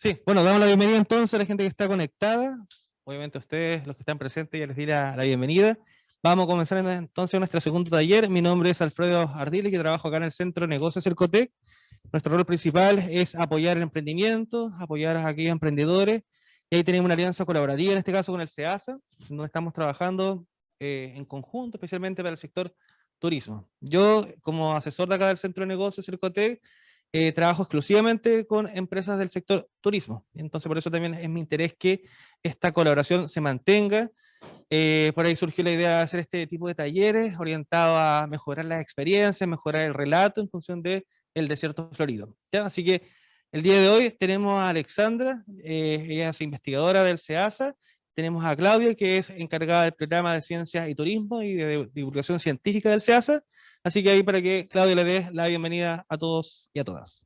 Sí, bueno, damos la bienvenida entonces a la gente que está conectada. Obviamente a ustedes, los que están presentes, ya les di la bienvenida. Vamos a comenzar entonces nuestro segundo taller. Mi nombre es Alfredo Ardile, que trabajo acá en el Centro de Negocios Cercotec. Nuestro rol principal es apoyar el emprendimiento, apoyar a aquellos emprendedores. Y ahí tenemos una alianza colaborativa, en este caso con el SEASA, donde estamos trabajando en conjunto, especialmente para el sector turismo. Yo, como asesor de acá del Centro de Negocios Cercotec, trabajo exclusivamente con empresas del sector turismo. Entonces, por eso también es mi interés que esta colaboración se mantenga. Por ahí surgió la idea de hacer este tipo de talleres orientados a mejorar las experiencias, mejorar el relato en función del desierto florido. ¿Ya? Así que el día de hoy tenemos a Alexandra, ella es investigadora del SEASA, tenemos a Claudia, que es encargada del programa de Ciencias y Turismo y de Divulgación Científica del SEASA. Así que ahí para que Claudia le dé la bienvenida a todos y a todas.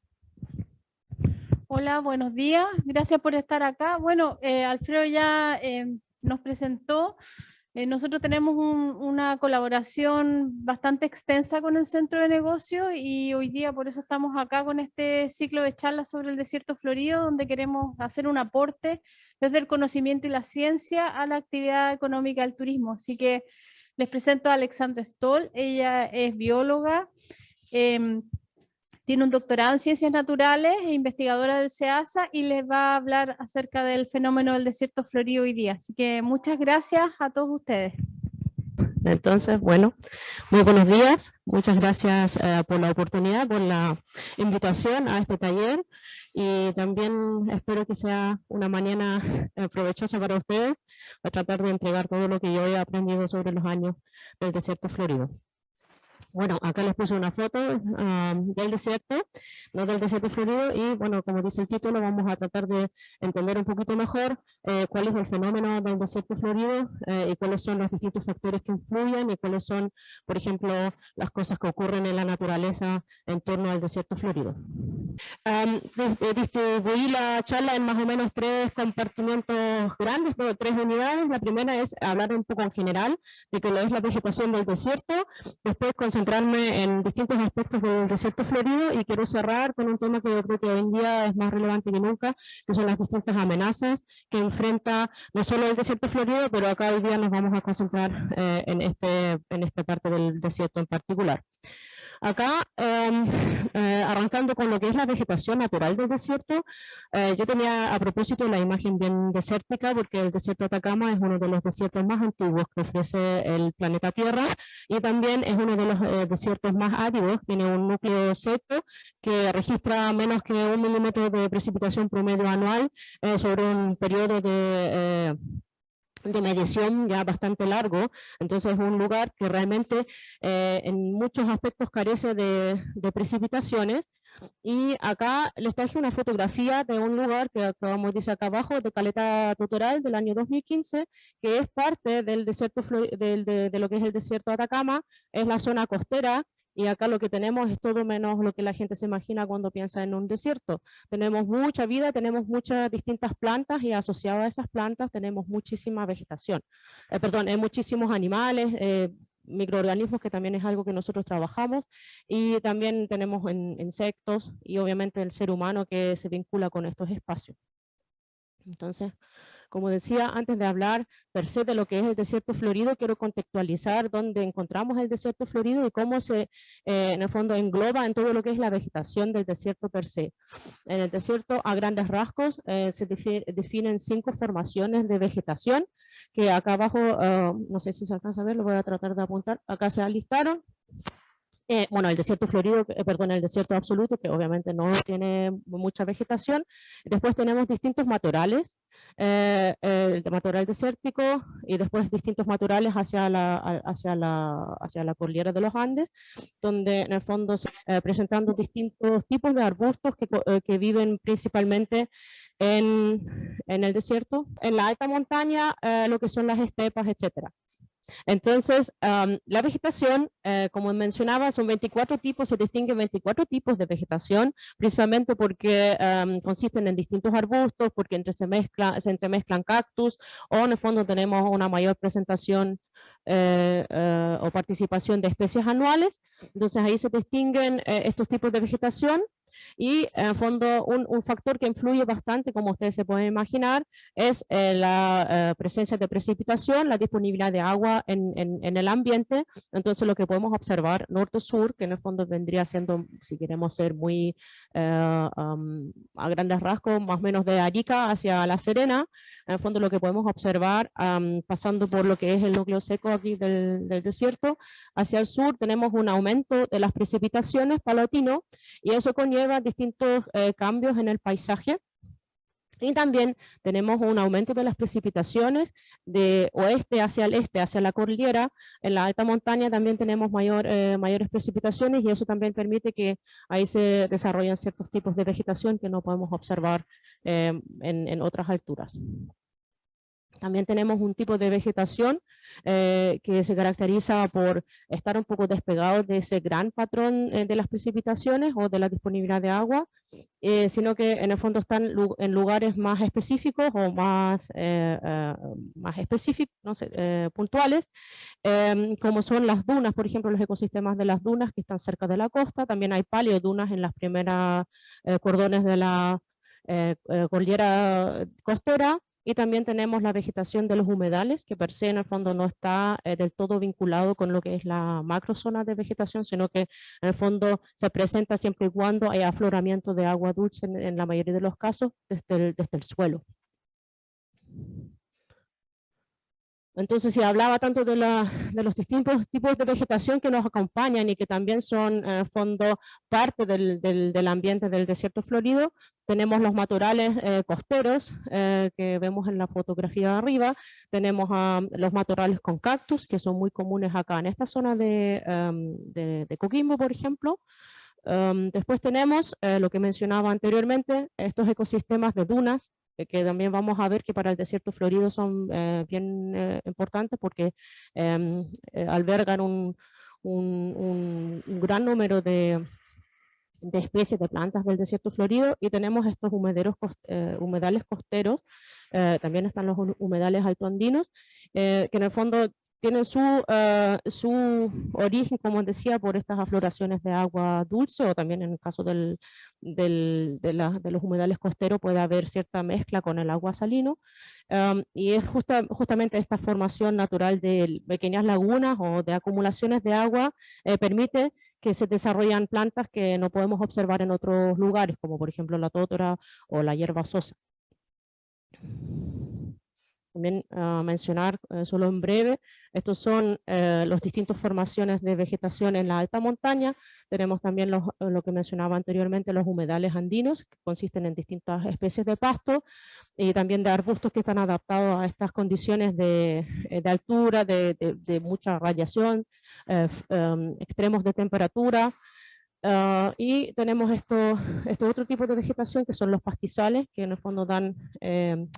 Hola, buenos días. Gracias por estar acá. Bueno, Alfredo ya nos presentó. Nosotros tenemos una colaboración bastante extensa con el Centro de Negocios y hoy día por eso estamos acá con este ciclo de charlas sobre el desierto florido, donde queremos hacer un aporte desde el conocimiento y la ciencia a la actividad económica del turismo. Así que les presento a Alexandra Stoll. Ella es bióloga. Tiene un doctorado en Ciencias Naturales e investigadora del SEASA y les va a hablar acerca del fenómeno del desierto florido hoy día. Así que muchas gracias a todos ustedes. Entonces, bueno, muy buenos días. Muchas gracias por la oportunidad, por la invitación a este taller y también espero que sea una mañana provechosa para ustedes. Voy a tratar de entregar todo lo que yo he aprendido sobre los años del desierto florido. Bueno, acá les puse una foto del desierto, no del desierto florido, y bueno, como dice el título, vamos a tratar de entender un poquito mejor cuál es el fenómeno del desierto florido y cuáles son los distintos factores que influyen y cuáles son, por ejemplo, las cosas que ocurren en la naturaleza en torno al desierto florido. Distribuí la charla en más o menos 3 compartimentos grandes, pero 3 unidades. La primera es hablar un poco en general de qué es la vegetación del desierto, después concentrarme en distintos aspectos del desierto florido y quiero cerrar con un tema que yo creo que hoy en día es más relevante que nunca, que son las distintas amenazas que enfrenta no solo el desierto florido, pero acá hoy día nos vamos a concentrar en esta parte del desierto en particular. Acá, arrancando con lo que es la vegetación natural del desierto, yo tenía a propósito la imagen bien desértica, porque el desierto de Atacama es uno de los desiertos más antiguos que ofrece el planeta Tierra, y también es uno de los desiertos más áridos, tiene un núcleo seco que registra menos que 1 milímetro de precipitación promedio anual sobre un periodo de medición ya bastante largo, entonces es un lugar que realmente en muchos aspectos carece de precipitaciones. Y acá les traje una fotografía de un lugar que como dice acá abajo, de Caleta Tutoral del año 2015, que es parte del desierto de lo que es el desierto de Atacama, es la zona costera. Y acá lo que tenemos es todo menos lo que la gente se imagina cuando piensa en un desierto. Tenemos mucha vida, tenemos muchas distintas plantas y asociado a esas plantas tenemos muchísima vegetación. Hay muchísimos animales, microorganismos, que también es algo que nosotros trabajamos, y también tenemos insectos y obviamente el ser humano que se vincula con estos espacios. Entonces, como decía, antes de hablar per se de lo que es el desierto florido, quiero contextualizar dónde encontramos el desierto florido y cómo se, en el fondo, engloba en todo lo que es la vegetación del desierto per se. En el desierto, a grandes rasgos, se definen 5 formaciones de vegetación, que acá abajo, no sé si se alcanza a ver, lo voy a tratar de apuntar, acá se alistaron. Bueno, el desierto florido, el desierto absoluto, que obviamente no tiene mucha vegetación. Después tenemos distintos matorrales, el matorral desértico y después distintos matorrales hacia la cordillera de los Andes, donde en el fondo presentando distintos tipos de arbustos que viven principalmente en el desierto. En la alta montaña, lo que son las estepas, etcétera. Entonces, la vegetación, como mencionaba, son 24 tipos, se distinguen 24 tipos de vegetación, principalmente porque consisten en distintos arbustos, porque se entremezclan cactus, o en el fondo tenemos una mayor presentación o participación de especies anuales. Entonces ahí se distinguen estos tipos de vegetación. Y en fondo un factor que influye bastante, como ustedes se pueden imaginar, es la presencia de precipitación, la disponibilidad de agua en el ambiente. Entonces lo que podemos observar norte-sur, que en el fondo vendría siendo, si queremos ser muy a grandes rasgos, más o menos de Arica hacia La Serena, en el fondo lo que podemos observar pasando por lo que es el núcleo seco aquí del desierto, hacia el sur tenemos un aumento de las precipitaciones paulatino y eso conlleva distintos cambios en el paisaje. Y también tenemos un aumento de las precipitaciones de oeste hacia el este, hacia la cordillera. En la alta montaña también tenemos mayores precipitaciones y eso también permite que ahí se desarrollen ciertos tipos de vegetación que no podemos observar en otras alturas. También tenemos un tipo de vegetación que se caracteriza por estar un poco despegado de ese gran patrón de las precipitaciones o de la disponibilidad de agua, sino que en el fondo están en lugares más específicos o más específicos, no sé, puntuales, como son las dunas, por ejemplo, los ecosistemas de las dunas que están cerca de la costa. También hay paleodunas en las primeras cordones de la cordillera costera. Y también tenemos la vegetación de los humedales, que per se en el fondo no está del todo vinculado con lo que es la macrozona de vegetación, sino que en el fondo se presenta siempre y cuando hay afloramiento de agua dulce en la mayoría de los casos desde el suelo. Entonces, si hablaba tanto de los distintos tipos de vegetación que nos acompañan y que también son, en el fondo, parte del ambiente del desierto florido, tenemos los matorrales costeros que vemos en la fotografía de arriba, tenemos los matorrales con cactus, que son muy comunes acá en esta zona de Coquimbo, por ejemplo. Después tenemos lo que mencionaba anteriormente, estos ecosistemas de dunas, que también vamos a ver que para el desierto florido son bien importantes porque albergan un gran número de especies de plantas del desierto florido, y tenemos estos humedales costeros, también están los humedales altoandinos, que en el fondo tienen su origen, como decía, por estas afloraciones de agua dulce, o también en el caso de los humedales costeros puede haber cierta mezcla con el agua salino, y es justamente esta formación natural de pequeñas lagunas o de acumulaciones de agua permite que se desarrollan plantas que no podemos observar en otros lugares, como por ejemplo la tótora o la hierba sosa. También mencionar, solo en breve, estos son las distintas formaciones de vegetación en la alta montaña. Tenemos también lo que mencionaba anteriormente, los humedales andinos, que consisten en distintas especies de pasto, y también de arbustos que están adaptados a estas condiciones de altura, de mucha radiación, extremos de temperatura. Y tenemos este otro tipo de vegetación que son los pastizales, que en el fondo dan,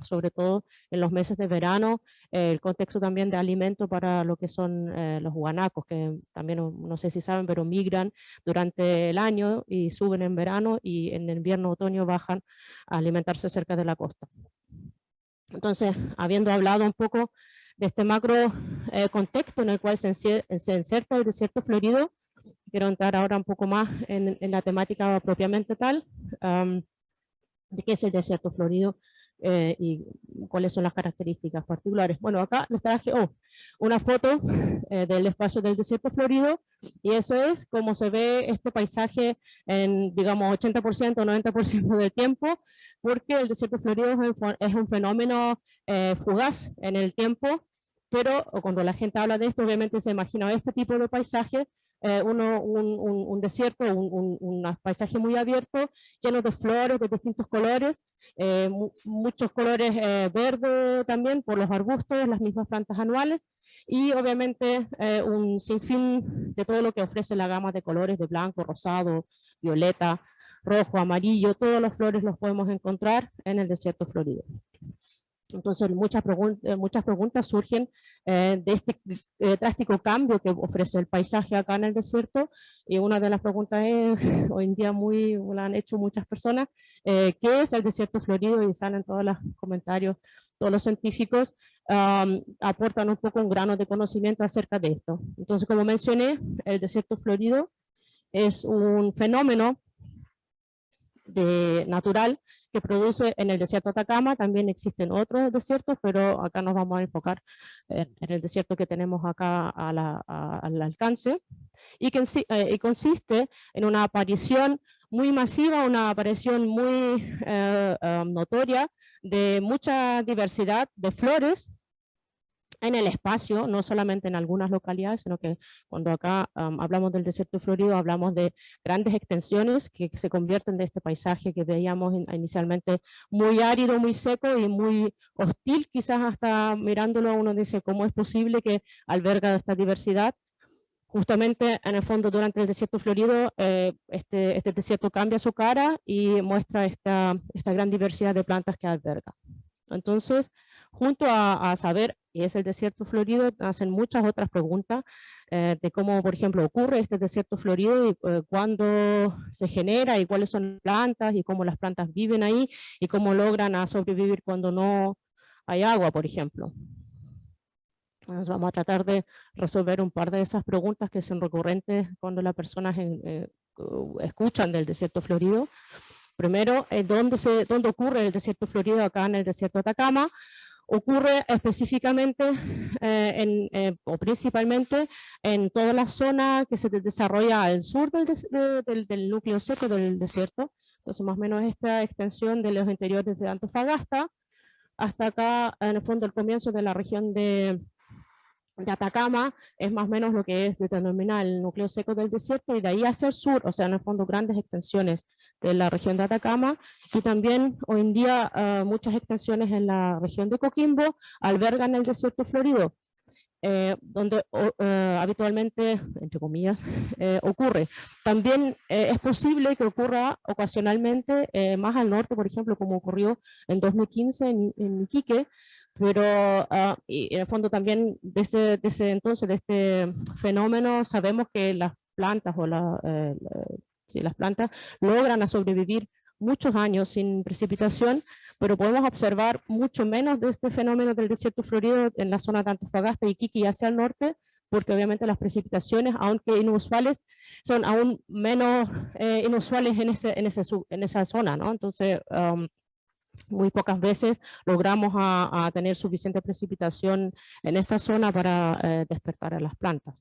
sobre todo en los meses de verano, el contexto también de alimento para lo que son los guanacos, que también no sé si saben, pero migran durante el año y suben en verano, y en invierno, otoño bajan a alimentarse cerca de la costa. Entonces, habiendo hablado un poco de este macro contexto en el cual se inserta el desierto florido, quiero entrar ahora un poco más en la temática propiamente tal, de qué es el desierto florido y cuáles son las características particulares. Bueno, acá les traje una foto del espacio del desierto florido, y eso es como se ve este paisaje en, digamos, 80% o 90% del tiempo, porque el desierto florido es un fenómeno fugaz en el tiempo, pero cuando la gente habla de esto, obviamente se imagina este tipo de paisaje, un desierto, un paisaje muy abierto, lleno de flores de distintos colores, muchos colores verdes también por los arbustos, las mismas plantas anuales, y obviamente un sinfín de todo lo que ofrece la gama de colores de blanco, rosado, violeta, rojo, amarillo. Todos los flores los podemos encontrar en el desierto florido. Entonces muchas preguntas surgen de este drástico cambio que ofrece el paisaje acá en el desierto, y una de las preguntas es, hoy en día la han hecho muchas personas, ¿qué es el desierto florido? Y salen todos los comentarios, todos los científicos aportan un poco un grano de conocimiento acerca de esto. Entonces, como mencioné, el desierto florido es un fenómeno natural que produce en el desierto de Atacama. También existen otros desiertos, pero acá nos vamos a enfocar en el desierto que tenemos acá al alcance, y consiste en una aparición muy masiva, una aparición muy notoria de mucha diversidad de flores en el espacio, no solamente en algunas localidades, sino que cuando acá hablamos del desierto florido, hablamos de grandes extensiones que se convierten de este paisaje que veíamos inicialmente muy árido, muy seco y muy hostil, quizás hasta mirándolo uno dice, ¿cómo es posible que alberga esta diversidad? Justamente, en el fondo, durante el desierto florido, este desierto cambia su cara y muestra esta gran diversidad de plantas que alberga. Entonces, junto a saber qué es el desierto florido, hacen muchas otras preguntas de cómo, por ejemplo, ocurre este desierto florido y cuándo se genera y cuáles son las plantas y cómo las plantas viven ahí y cómo logran sobrevivir cuando no hay agua, por ejemplo. Nos vamos a tratar de resolver un par de esas preguntas que son recurrentes cuando las personas escuchan del desierto florido. Primero, ¿dónde ocurre el desierto florido? Acá en el desierto de Atacama. Ocurre específicamente o principalmente en toda la zona que se desarrolla al sur del núcleo seco del desierto. Entonces, más o menos esta extensión de los interiores de Antofagasta hasta acá, en el fondo, el comienzo de la región de Atacama es más o menos lo que es determinar el núcleo seco del desierto, y de ahí hacia el sur, o sea, en el fondo grandes extensiones de la región de Atacama, y también hoy en día muchas extensiones en la región de Coquimbo albergan el desierto florido, donde habitualmente, entre comillas, ocurre. También es posible que ocurra ocasionalmente más al norte, por ejemplo, como ocurrió en 2015 en Iquique, pero y en el fondo también desde entonces, de este fenómeno, sabemos que las plantas las plantas logran sobrevivir muchos años sin precipitación, pero podemos observar mucho menos de este fenómeno del desierto florido en la zona de Antofagasta y Iquique y hacia el norte, porque obviamente las precipitaciones, aunque inusuales, son aún menos inusuales en esa zona, ¿no? Entonces, muy pocas veces logramos a tener suficiente precipitación en esta zona para despertar a las plantas.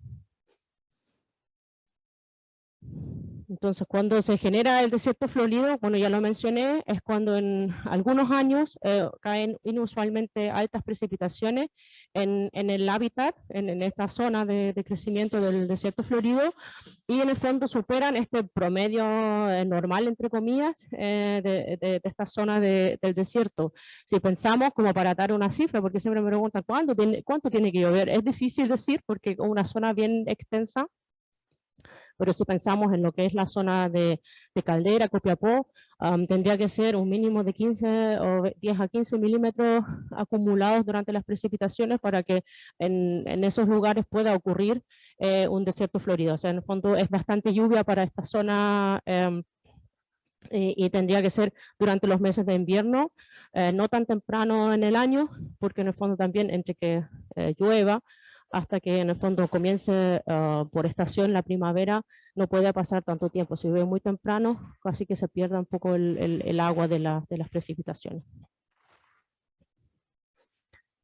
Entonces, cuando se genera el desierto florido, bueno, ya lo mencioné, es cuando en algunos años caen inusualmente altas precipitaciones en el hábitat, en esta zona de crecimiento del desierto florido, y en el fondo superan este promedio normal, entre comillas, de esta zona del desierto. Si pensamos, como para dar una cifra, porque siempre me preguntan cuánto tiene que llover, es difícil decir porque con una zona bien extensa, pero si pensamos en lo que es la zona de Caldera, Copiapó, tendría que ser un mínimo de 15 o 10 a 15 milímetros acumulados durante las precipitaciones para que en esos lugares pueda ocurrir un desierto florido. O sea, en el fondo es bastante lluvia para esta zona y tendría que ser durante los meses de invierno, no tan temprano en el año, porque en el fondo también entre que llueva, hasta que en el fondo comience por estación la primavera, no puede pasar tanto tiempo. Si llueve muy temprano, casi que se pierda un poco el agua de las precipitaciones.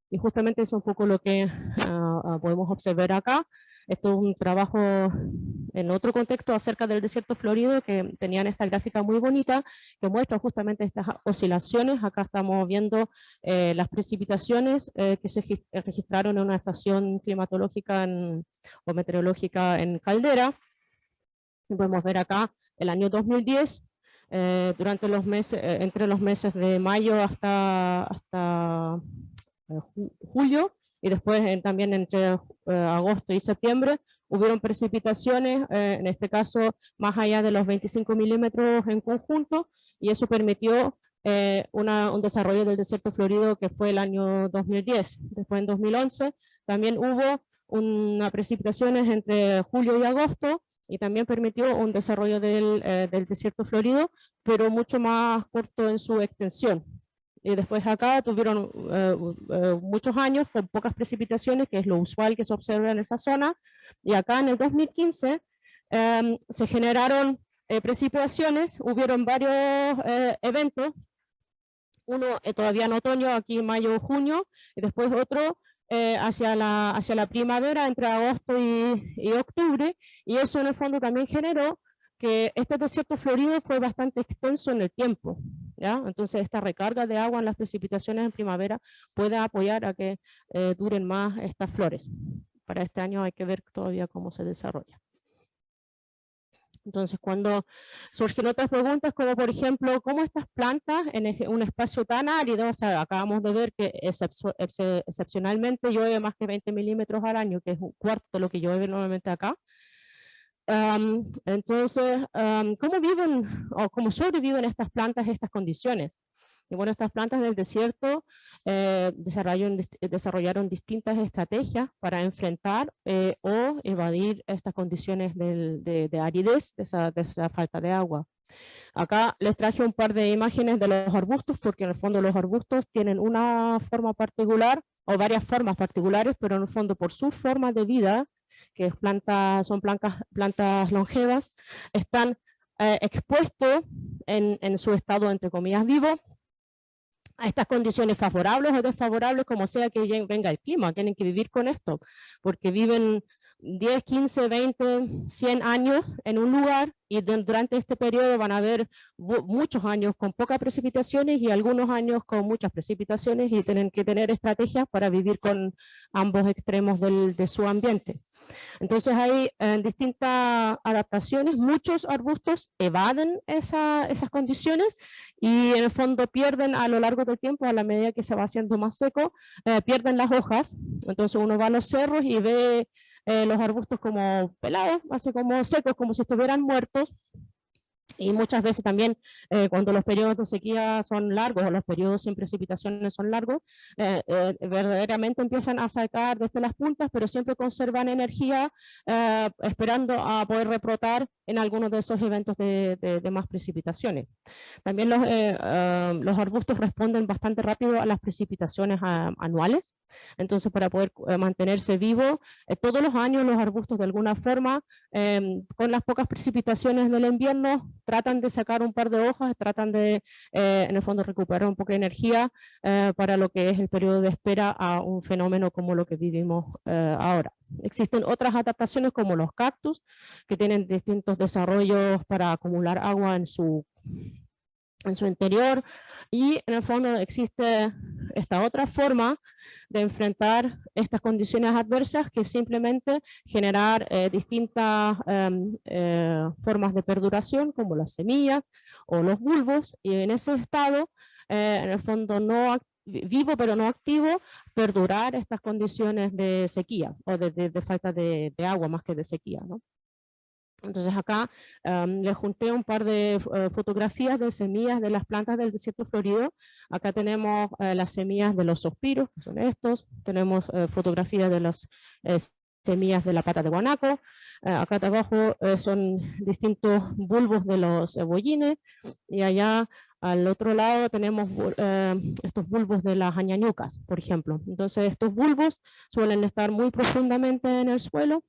Y justamente eso es un poco lo que podemos observar acá. Esto es un trabajo en otro contexto acerca del desierto florido, que tenían esta gráfica muy bonita que muestra justamente estas oscilaciones. Acá estamos viendo las precipitaciones que se registraron en una estación climatológica o meteorológica en Caldera. Y podemos ver acá el año 2010, durante los meses, entre los meses de mayo hasta julio, y después también entre agosto y septiembre, hubieron precipitaciones, en este caso más allá de los 25 milímetros en conjunto, y eso permitió un desarrollo del desierto florido que fue el año 2010. Después en 2011 también hubo unas precipitaciones entre julio y agosto, y también permitió un desarrollo del desierto florido, pero mucho más corto en su extensión. Y después acá tuvieron muchos años con pocas precipitaciones, que es lo usual que se observa en esa zona, y acá en el 2015 se generaron precipitaciones, hubieron varios eventos, uno todavía en otoño, aquí mayo, junio, y después otro hacia la primavera, entre agosto y octubre, y eso en el fondo también generó que este desierto florido fue bastante extenso en el tiempo, ¿ya? Entonces esta recarga de agua en las precipitaciones en primavera puede apoyar a que duren más estas flores. Para este año hay que ver todavía cómo se desarrolla. Entonces, cuando surgen otras preguntas, como por ejemplo, ¿cómo estas plantas en un espacio tan árido? O sea, acabamos de ver que excepcionalmente llueve más que 20 milímetros al año, que es un cuarto de lo que llueve normalmente acá. Entonces, ¿cómo viven o cómo sobreviven estas plantas estas condiciones? Y bueno, estas plantas del desierto desarrollaron distintas estrategias para enfrentar o evadir estas condiciones de aridez, de esa falta de agua. Acá les traje un par de imágenes de los arbustos, porque en el fondo los arbustos tienen una forma particular, o varias formas particulares, pero en el fondo por su forma de vida, que es son plantas longevas, están expuestos en su estado, entre comillas, vivo, a estas condiciones favorables o desfavorables, como sea que venga el clima. Tienen que vivir con esto, porque viven 10, 15, 20, 100 años en un lugar, y durante este periodo van a haber muchos años con pocas precipitaciones y algunos años con muchas precipitaciones, y tienen que tener estrategias para vivir con ambos extremos de su ambiente. Entonces hay distintas adaptaciones. Muchos arbustos evaden esas condiciones y en el fondo pierden a lo largo del tiempo, a la medida que se va haciendo más seco, pierden las hojas. Entonces uno va a los cerros y ve los arbustos como pelados, así como secos, como si estuvieran muertos. Y muchas veces también cuando los periodos de sequía son largos o los periodos sin precipitaciones son largos, verdaderamente empiezan a sacar desde las puntas, pero siempre conservan energía esperando a poder rebrotar en algunos de esos eventos de más precipitaciones. También los arbustos responden bastante rápido a las precipitaciones anuales. Entonces, para poder mantenerse vivo, todos los años los arbustos de alguna forma, con las pocas precipitaciones del invierno, tratan de sacar un par de hojas, tratan de, en el fondo, recuperar un poco de energía para lo que es el periodo de espera a un fenómeno como lo que vivimos ahora. Existen otras adaptaciones como los cactus, que tienen distintos desarrollos para acumular agua en su interior, y en el fondo existe esta otra forma de enfrentar estas condiciones adversas, que es simplemente generar distintas formas de perduración, como las semillas o los bulbos, y en ese estado, en el fondo no vivo pero no activo, perdurar estas condiciones de sequía, o de falta de agua más que de sequía, ¿no? Entonces acá les junté un par de fotografías de semillas de las plantas del desierto florido. Acá tenemos las semillas de los sospiros, que son estos. Tenemos fotografías de las semillas de la pata de guanaco. Acá abajo son distintos bulbos de los cebollines. Y allá al otro lado tenemos estos bulbos de las añañucas, por ejemplo. Entonces estos bulbos suelen estar muy profundamente en el suelo,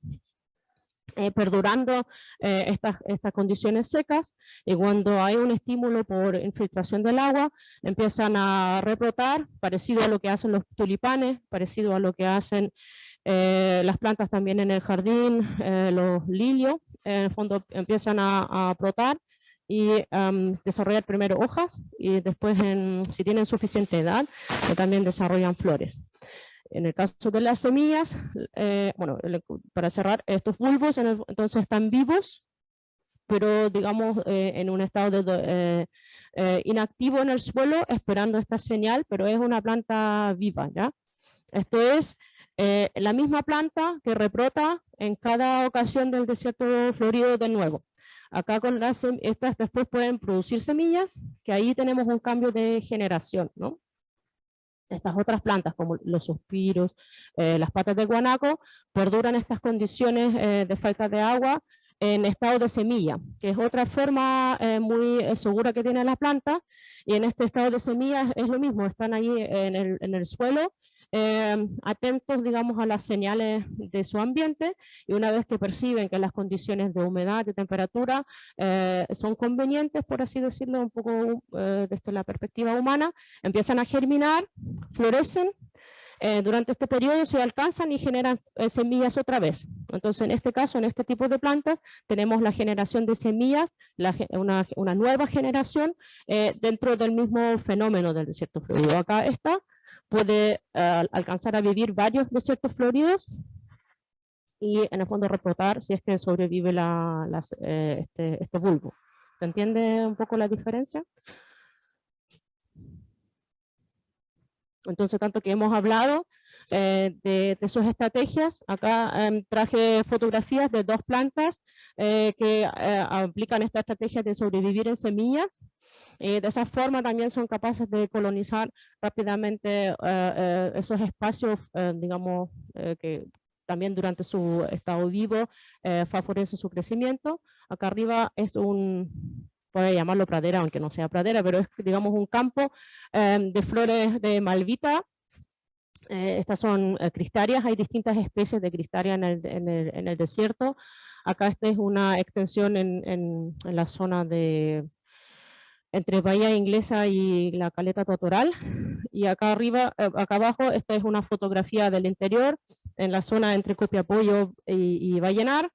perdurando estas condiciones secas, y cuando hay un estímulo por infiltración del agua, empiezan a rebrotar, parecido a lo que hacen los tulipanes, parecido a lo que hacen las plantas también en el jardín, los lilios, en el fondo empiezan a brotar y desarrollar primero hojas, y después, si tienen suficiente edad, también desarrollan flores. En el caso de las semillas, bueno, para cerrar, estos bulbos entonces están vivos, pero digamos en un estado inactivo en el suelo, esperando esta señal, pero es una planta viva, ¿ya? Esto es la misma planta que rebrota en cada ocasión del desierto florido de nuevo. Acá con estas después pueden producir semillas, que ahí tenemos un cambio de generación, ¿no? Estas otras plantas, como los suspiros, las patas de guanaco, perduran estas condiciones de falta de agua en estado de semilla, que es otra forma muy segura que tiene la planta, y en este estado de semilla es lo mismo, están ahí en el suelo, atentos, digamos, a las señales de su ambiente, y una vez que perciben que las condiciones de humedad, de temperatura, son convenientes, por así decirlo, un poco desde la perspectiva humana, empiezan a germinar, florecen. Durante este periodo se alcanzan y generan semillas otra vez. Entonces, en este caso, en este tipo de plantas, tenemos la generación de semillas, una nueva generación dentro del mismo fenómeno del desierto florido. Acá esta puede alcanzar a vivir varios desiertos floridos y en el fondo replotar si es que sobrevive este bulbo. ¿Se entiende un poco la diferencia? Entonces, tanto que hemos hablado de sus estrategias, acá traje fotografías de 2 plantas que aplican esta estrategia de sobrevivir en semillas. De esa forma también son capaces de colonizar rápidamente esos espacios, digamos, que también durante su estado vivo favorece su crecimiento. Acá arriba es puede llamarlo pradera, aunque no sea pradera, pero es, digamos, un campo de flores de malvita. Estas son cristarias, hay distintas especies de cristaria en el desierto. Acá esta es una extensión en la zona entre Bahía Inglesa y la Caleta Totoral, y acá arriba, acá abajo, esta es una fotografía del interior, en la zona entre Copiapó y Vallenar,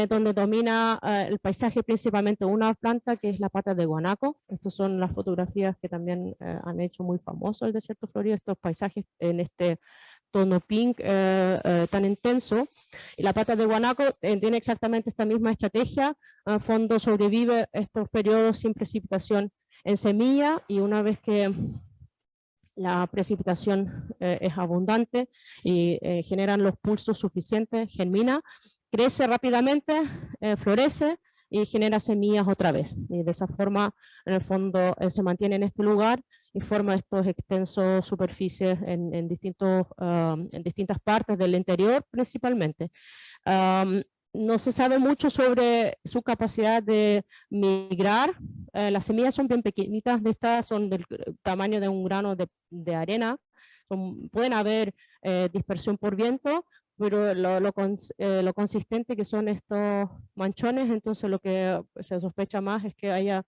donde domina el paisaje principalmente una planta que es la pata de guanaco. Estas son las fotografías que también han hecho muy famoso el desierto florido, estos paisajes en este tono pink tan intenso. Y la pata de guanaco tiene exactamente esta misma estrategia. A fondo sobrevive estos periodos sin precipitación en semilla, y una vez que la precipitación es abundante y generan los pulsos suficientes, germina, crece rápidamente, florece y genera semillas otra vez. Y de esa forma, en el fondo, se mantiene en este lugar y forma estos extensos superficies en distintas partes del interior principalmente. No se sabe mucho sobre su capacidad de migrar. Las semillas son bien pequeñitas, son del tamaño de un grano de arena. Pueden haber dispersión por viento, pero lo consistente que son estos manchones, entonces lo que se sospecha más es que haya,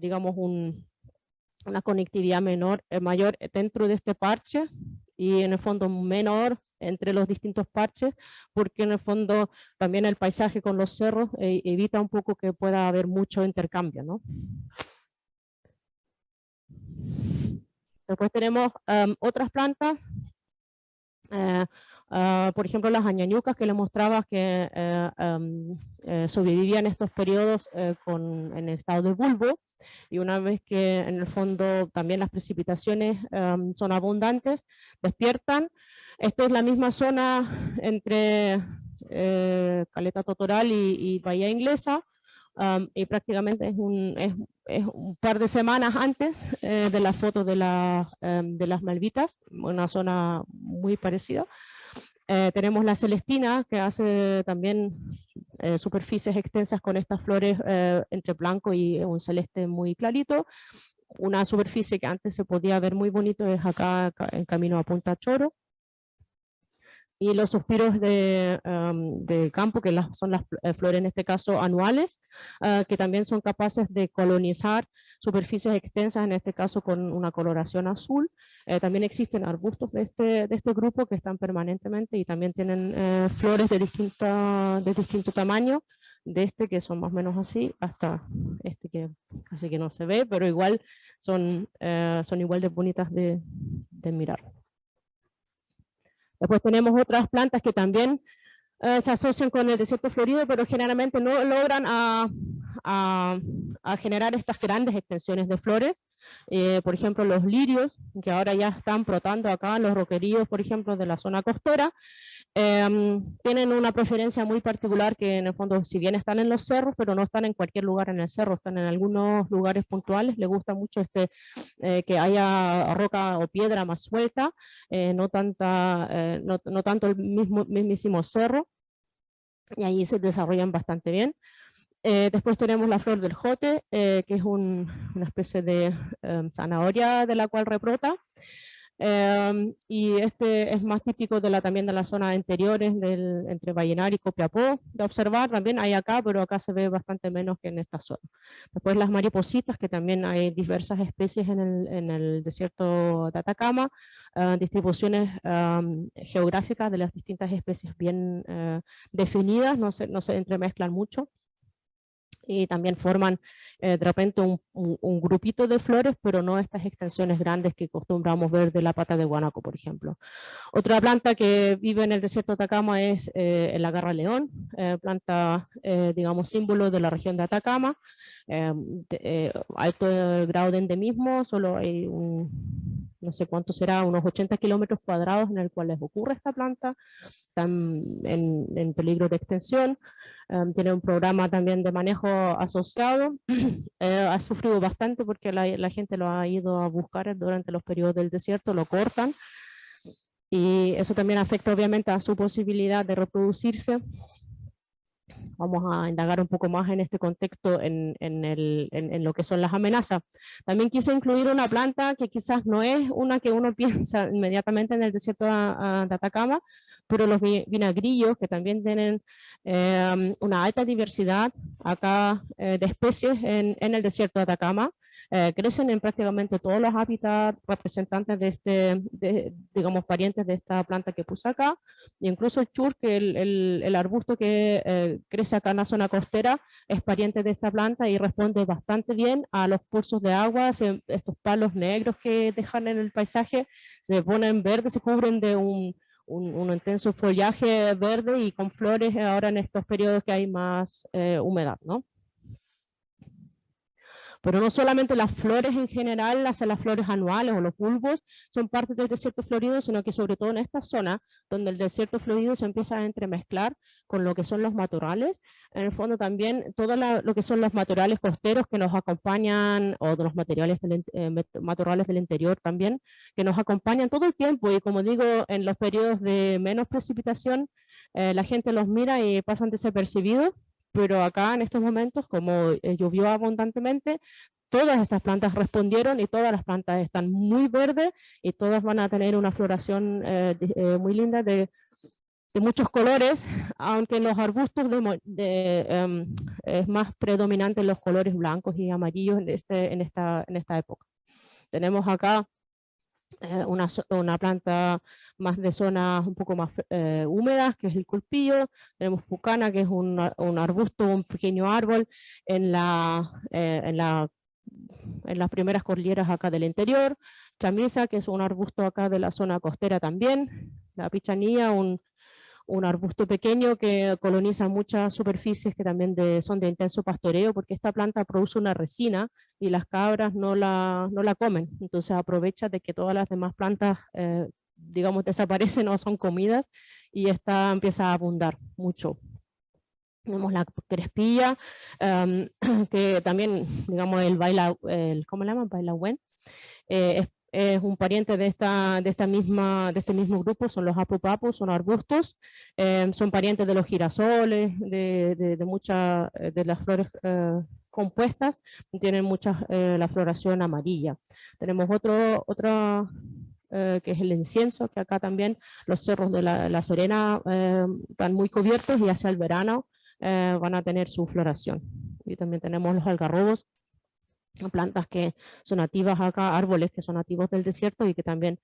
digamos, una conectividad mayor dentro de este parche, y en el fondo menor entre los distintos parches, porque en el fondo también el paisaje con los cerros evita un poco que pueda haber mucho intercambio, ¿no? Después tenemos otras plantas, por ejemplo las añañucas que les mostraba que sobrevivían estos periodos en el estado de bulbo, y una vez que en el fondo también las precipitaciones son abundantes, despiertan. Esta es la misma zona entre Caleta Totoral y Bahía Inglesa, y prácticamente es un par de semanas antes de la foto de las malvitas, una zona muy parecida. Tenemos la celestina, que hace también superficies extensas con estas flores entre blanco y un celeste muy clarito. Una superficie que antes se podía ver muy bonito es acá en camino a Punta Choro. Y los suspiros de campo, que son las flores en este caso anuales, que también son capaces de colonizar superficies extensas, en este caso con una coloración azul. También existen arbustos de este grupo que están permanentemente y también tienen flores de distinto tamaño, de este que son más o menos así, hasta este que casi que no se ve, pero igual son igual de bonitas de mirar. Después tenemos otras plantas que también se asocian con el desierto florido, pero generalmente no logran a generar estas grandes extensiones de flores. Por ejemplo, los lirios, que ahora ya están brotando acá, los roqueríos, por ejemplo, de la zona costera, tienen una preferencia muy particular, que en el fondo, si bien están en los cerros, pero no están en cualquier lugar en el cerro, están en algunos lugares puntuales. Les gusta mucho que haya roca o piedra más suelta, no tanto el mismísimo cerro, y ahí se desarrollan bastante bien. Después tenemos la flor del jote, que es una especie de zanahoria de la cual rebrota. y este es más típico también de las zonas interiores entre Vallenar y Copiapó, de observar, también hay acá, pero acá se ve bastante menos que en esta zona. Después las maripositas, que también hay diversas especies en el desierto de Atacama, distribuciones geográficas de las distintas especies bien definidas, no se entremezclan mucho. Y también forman de repente un grupito de flores, pero no estas extensiones grandes que acostumbramos ver de la pata de guanaco, por ejemplo. Otra planta que vive en el desierto de Atacama es el agarra león, planta, digamos, símbolo de la región de Atacama, alto grado de endemismo, solo hay no sé cuánto será, unos 80 kilómetros cuadrados en el cuales ocurre esta planta, están en peligro de extensión. Tiene un programa también de manejo asociado, ha sufrido bastante porque la gente lo ha ido a buscar durante los periodos del desierto, lo cortan, y eso también afecta obviamente a su posibilidad de reproducirse. Vamos a indagar un poco más en este contexto en lo que son las amenazas. También quise incluir una planta que quizás no es una que uno piensa inmediatamente en el desierto de Atacama, pero los vinagrillos, que también tienen una alta diversidad acá de especies en el desierto de Atacama, crecen en prácticamente todos los hábitats representantes digamos, parientes de esta planta que puse acá, e incluso el chur, que el arbusto que crece acá en la zona costera, es pariente de esta planta y responde bastante bien a los pulsos de agua. Estos palos negros que dejan en el paisaje se ponen verdes, se cubren de un intenso follaje verde y con flores ahora en estos periodos que hay más humedad, ¿no? Pero no solamente las flores en general, las flores anuales o los bulbos son parte del desierto florido, sino que sobre todo en esta zona, donde el desierto florido se empieza a entremezclar con lo que son los matorrales, en el fondo también todo lo que son los matorrales costeros que nos acompañan, o de los matorrales del interior también, que nos acompañan todo el tiempo, y como digo, en los periodos de menos precipitación, la gente los mira y pasan desapercibidos, pero acá en estos momentos, como llovió abundantemente, todas estas plantas respondieron y todas las plantas están muy verdes y todas van a tener una floración muy linda de muchos colores, aunque en los arbustos es más predominante los colores blancos y amarillos en esta época. Tenemos acá una planta más de zonas un poco más húmedas, que es el culpillo. Tenemos pucana, que es un arbusto, un pequeño árbol en las primeras cordilleras acá del interior. Chamisa, que es un arbusto acá de la zona costera también. La pichanilla, un arbusto pequeño que coloniza muchas superficies que también son de intenso pastoreo, porque esta planta produce una resina y las cabras no la comen, entonces aprovecha de que todas las demás plantas digamos desaparecen o son comidas, y esta empieza a abundar mucho. Tenemos la crespilla, que también, digamos, ¿cómo le llaman? Bailahuen, es un pariente de este mismo grupo, son los apupapus, son arbustos, son parientes de los girasoles, de muchas de las flores compuestas, tienen la floración amarilla. Tenemos otra que es el incienso, que acá también los cerros de la Serena están muy cubiertos, y hacia el verano van a tener su floración. Y también tenemos los algarrobos, plantas que son nativas acá, árboles que son nativos del desierto y que también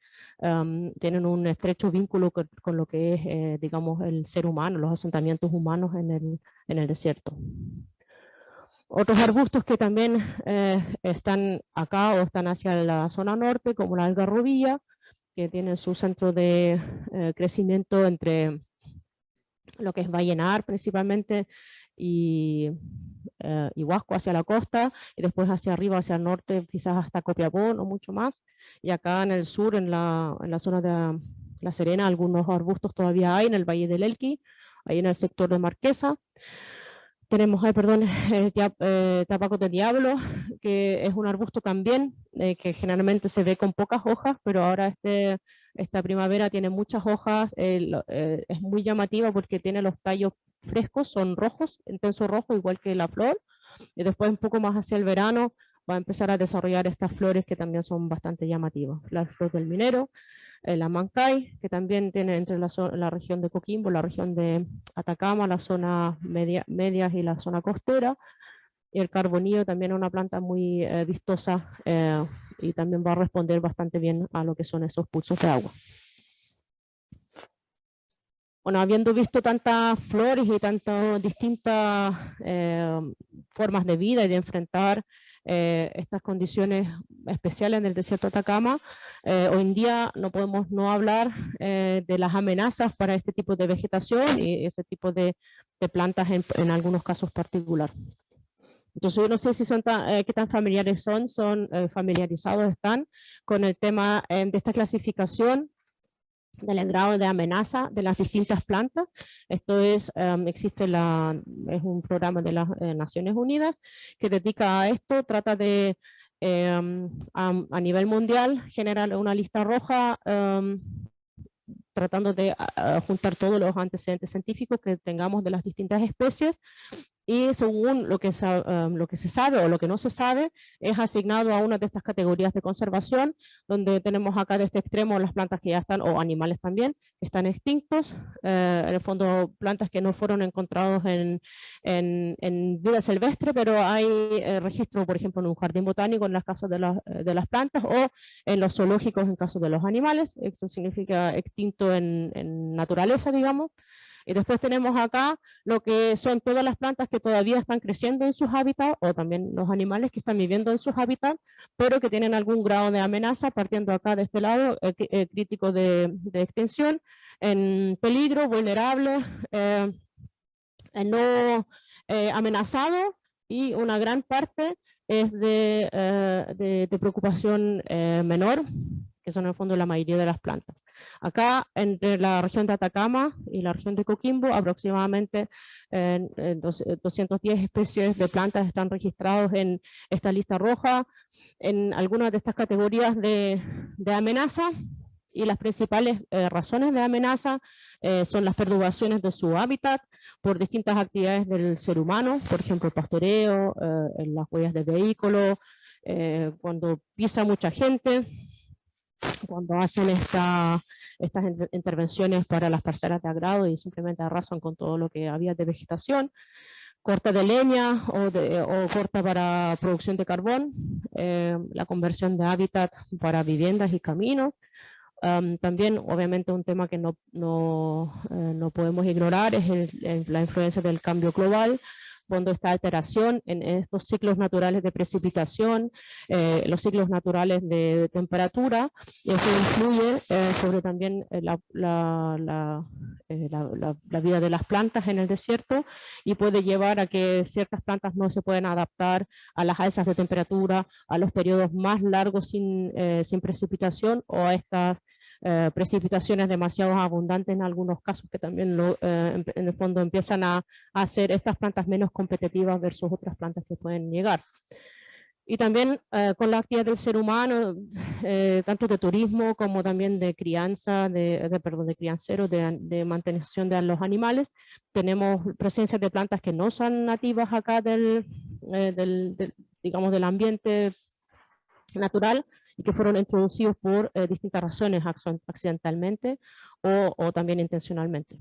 tienen un estrecho vínculo con lo que es, digamos, el ser humano, los asentamientos humanos en el desierto. Otros arbustos que también están acá o están hacia la zona norte, como la algarrobilla, que tiene su centro de crecimiento entre lo que es Vallenar principalmente y Huasco hacia la costa, y después hacia arriba, hacia el norte, quizás hasta Copiapó, no mucho más, y acá en el sur, en la zona de La Serena, algunos arbustos todavía hay, en el Valle del Elqui, ahí en el sector de Marquesa. Tenemos, tapaco de diablo, que es un arbusto también, que generalmente se ve con pocas hojas, pero ahora esta primavera tiene muchas hojas, es muy llamativa porque tiene los tallos frescos, son rojos, intenso rojo, igual que la flor, y después un poco más hacia el verano va a empezar a desarrollar estas flores que también son bastante llamativas. La flor del minero, la mancay, que también tiene entre la región de Coquimbo, la región de Atacama, la zona medias y la zona costera, y el carbonillo también es una planta muy vistosa y también va a responder bastante bien a lo que son esos pulsos de agua. Bueno, habiendo visto tantas flores y tantas distintas formas de vida y de enfrentar estas condiciones especiales en el desierto de Atacama, hoy en día no podemos no hablar de las amenazas para este tipo de vegetación y ese tipo de plantas en algunos casos particulares. Entonces yo no sé si son qué tan familiarizados están con el tema de esta clasificación del grado de amenaza de las distintas plantas. Esto es, es un programa de las Naciones Unidas que dedica a esto, trata de a nivel mundial generar una lista roja tratando de juntar todos los antecedentes científicos que tengamos de las distintas especies, y según lo que se sabe o lo que no se sabe, es asignado a una de estas categorías de conservación, donde tenemos acá de este extremo las plantas que ya están, o animales también, que están extintos, en el fondo plantas que no fueron encontrados en vida silvestre, pero hay registro, por ejemplo, en un jardín botánico en los casos de las plantas, o en los zoológicos en caso de los animales. Eso significa extinto en naturaleza, digamos. Y después tenemos acá lo que son todas las plantas que todavía están creciendo en sus hábitats, o también los animales que están viviendo en sus hábitats, pero que tienen algún grado de amenaza, partiendo acá de este lado, crítico de extinción, en peligro, vulnerable, no amenazado, y una gran parte es de preocupación menor, que son en el fondo la mayoría de las plantas. Acá, entre la región de Atacama y la región de Coquimbo, aproximadamente 210 especies de plantas están registrados en esta lista roja, en algunas de estas categorías de amenaza, y las principales razones de amenaza son las perturbaciones de su hábitat por distintas actividades del ser humano, por ejemplo, el pastoreo, las huellas de vehículos, cuando pisa mucha gente, cuando hacen estas intervenciones para las parcelas de agrado y simplemente arrasan con todo lo que había de vegetación, corta de leña o corta para producción de carbón, la conversión de hábitat para viviendas y caminos. También, obviamente, un tema que no podemos ignorar es la influencia del cambio global, cuando esta alteración en estos ciclos naturales de precipitación, los ciclos naturales de temperatura, y eso influye sobre también la vida de las plantas en el desierto, y puede llevar a que ciertas plantas no se pueden adaptar a las alzas de temperatura, a los periodos más largos sin precipitación, o a estas precipitaciones demasiado abundantes en algunos casos, que también en el fondo empiezan a hacer estas plantas menos competitivas versus otras plantas que pueden llegar. Y también con la actividad del ser humano, tanto de turismo como también de crianza, de crianceros, de mantención de los animales, tenemos presencia de plantas que no son nativas acá digamos, del ambiente natural, y que fueron introducidos por distintas razones, accidentalmente o también intencionalmente.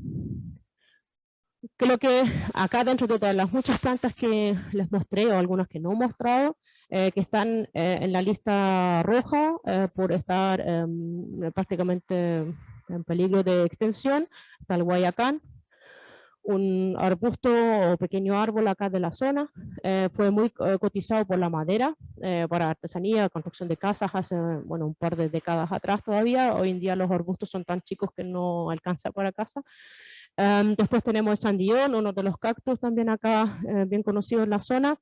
Creo que acá, dentro de todas las muchas plantas que les mostré, o algunas que no he mostrado, que están en la lista roja por estar prácticamente en peligro de extinción, está el guayacán, un arbusto o pequeño árbol acá de la zona, fue muy cotizado por la madera, para artesanía, construcción de casas hace un par de décadas atrás todavía. Hoy en día los arbustos son tan chicos que no alcanza para casa. Después tenemos el sandillón, uno de los cactus también acá bien conocido en la zona,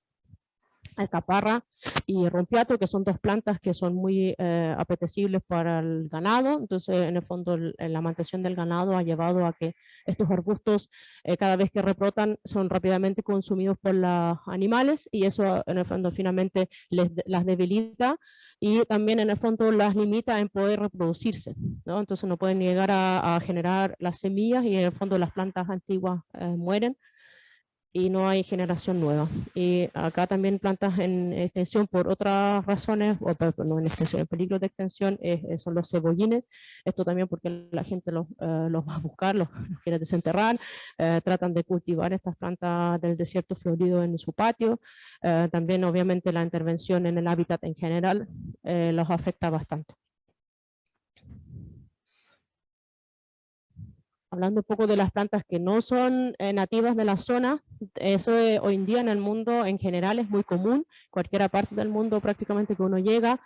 alcaparra y rompiato, que son dos plantas que son muy apetecibles para el ganado. Entonces, en el fondo, la mantención del ganado ha llevado a que estos arbustos, cada vez que rebrotan, son rápidamente consumidos por los animales, y eso, en el fondo, finalmente las debilita, y también, en el fondo, las limita en poder reproducirse, ¿no? Entonces, no pueden llegar a generar las semillas, y en el fondo las plantas antiguas mueren. y no hay generación nueva. Y acá también plantas en extensión por otras razones, o no en extensión, en peligro de extensión, son los cebollines. Esto también porque la gente los va a buscar, los quiere desenterrar, tratan de cultivar estas plantas del desierto florido en su patio. También obviamente la intervención en el hábitat en general los afecta bastante. Hablando un poco de las plantas que no son nativas de la zona, eso hoy en día en el mundo en general es muy común, cualquier parte del mundo prácticamente que uno llega,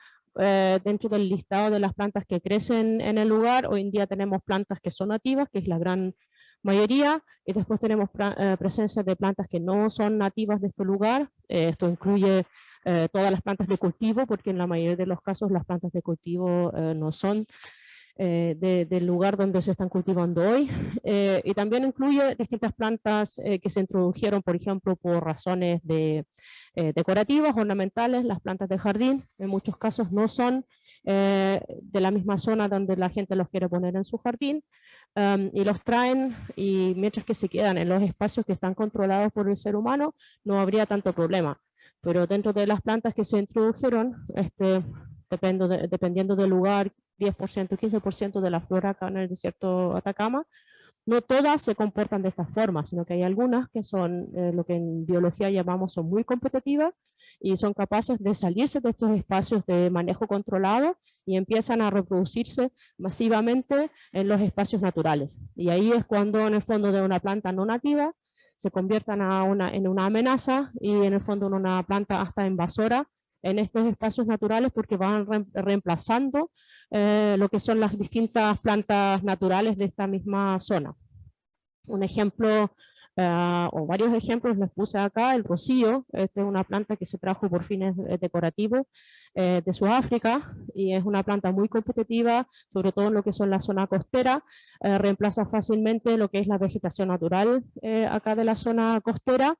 dentro del listado de las plantas que crecen en el lugar, hoy en día tenemos plantas que son nativas, que es la gran mayoría, y después tenemos presencia de plantas que no son nativas de este lugar. Esto incluye todas las plantas de cultivo, porque en la mayoría de los casos las plantas de cultivo no son del lugar donde se están cultivando hoy, y también incluye distintas plantas que se introdujeron, por ejemplo, por razones decorativas, ornamentales. Las plantas de jardín en muchos casos no son de la misma zona donde la gente los quiere poner en su jardín, y los traen, y mientras que se quedan en los espacios que están controlados por el ser humano, no habría tanto problema. Pero dentro de las plantas que se introdujeron, dependiendo del lugar, 10%, 15% de la flora acá en el desierto Atacama, no todas se comportan de esta forma, sino que hay algunas que son lo que en biología llamamos son muy competitivas y son capaces de salirse de estos espacios de manejo controlado y empiezan a reproducirse masivamente en los espacios naturales. Y ahí es cuando en el fondo de una planta no nativa se conviertan en una amenaza y en el fondo en una planta hasta invasora en estos espacios naturales, porque van reemplazando lo que son las distintas plantas naturales de esta misma zona. Un ejemplo, o varios ejemplos les puse acá. El rocío, esta es una planta que se trajo por fines decorativos de Sudáfrica, y es una planta muy competitiva, sobre todo en lo que son la zona costera. Reemplaza fácilmente lo que es la vegetación natural acá de la zona costera,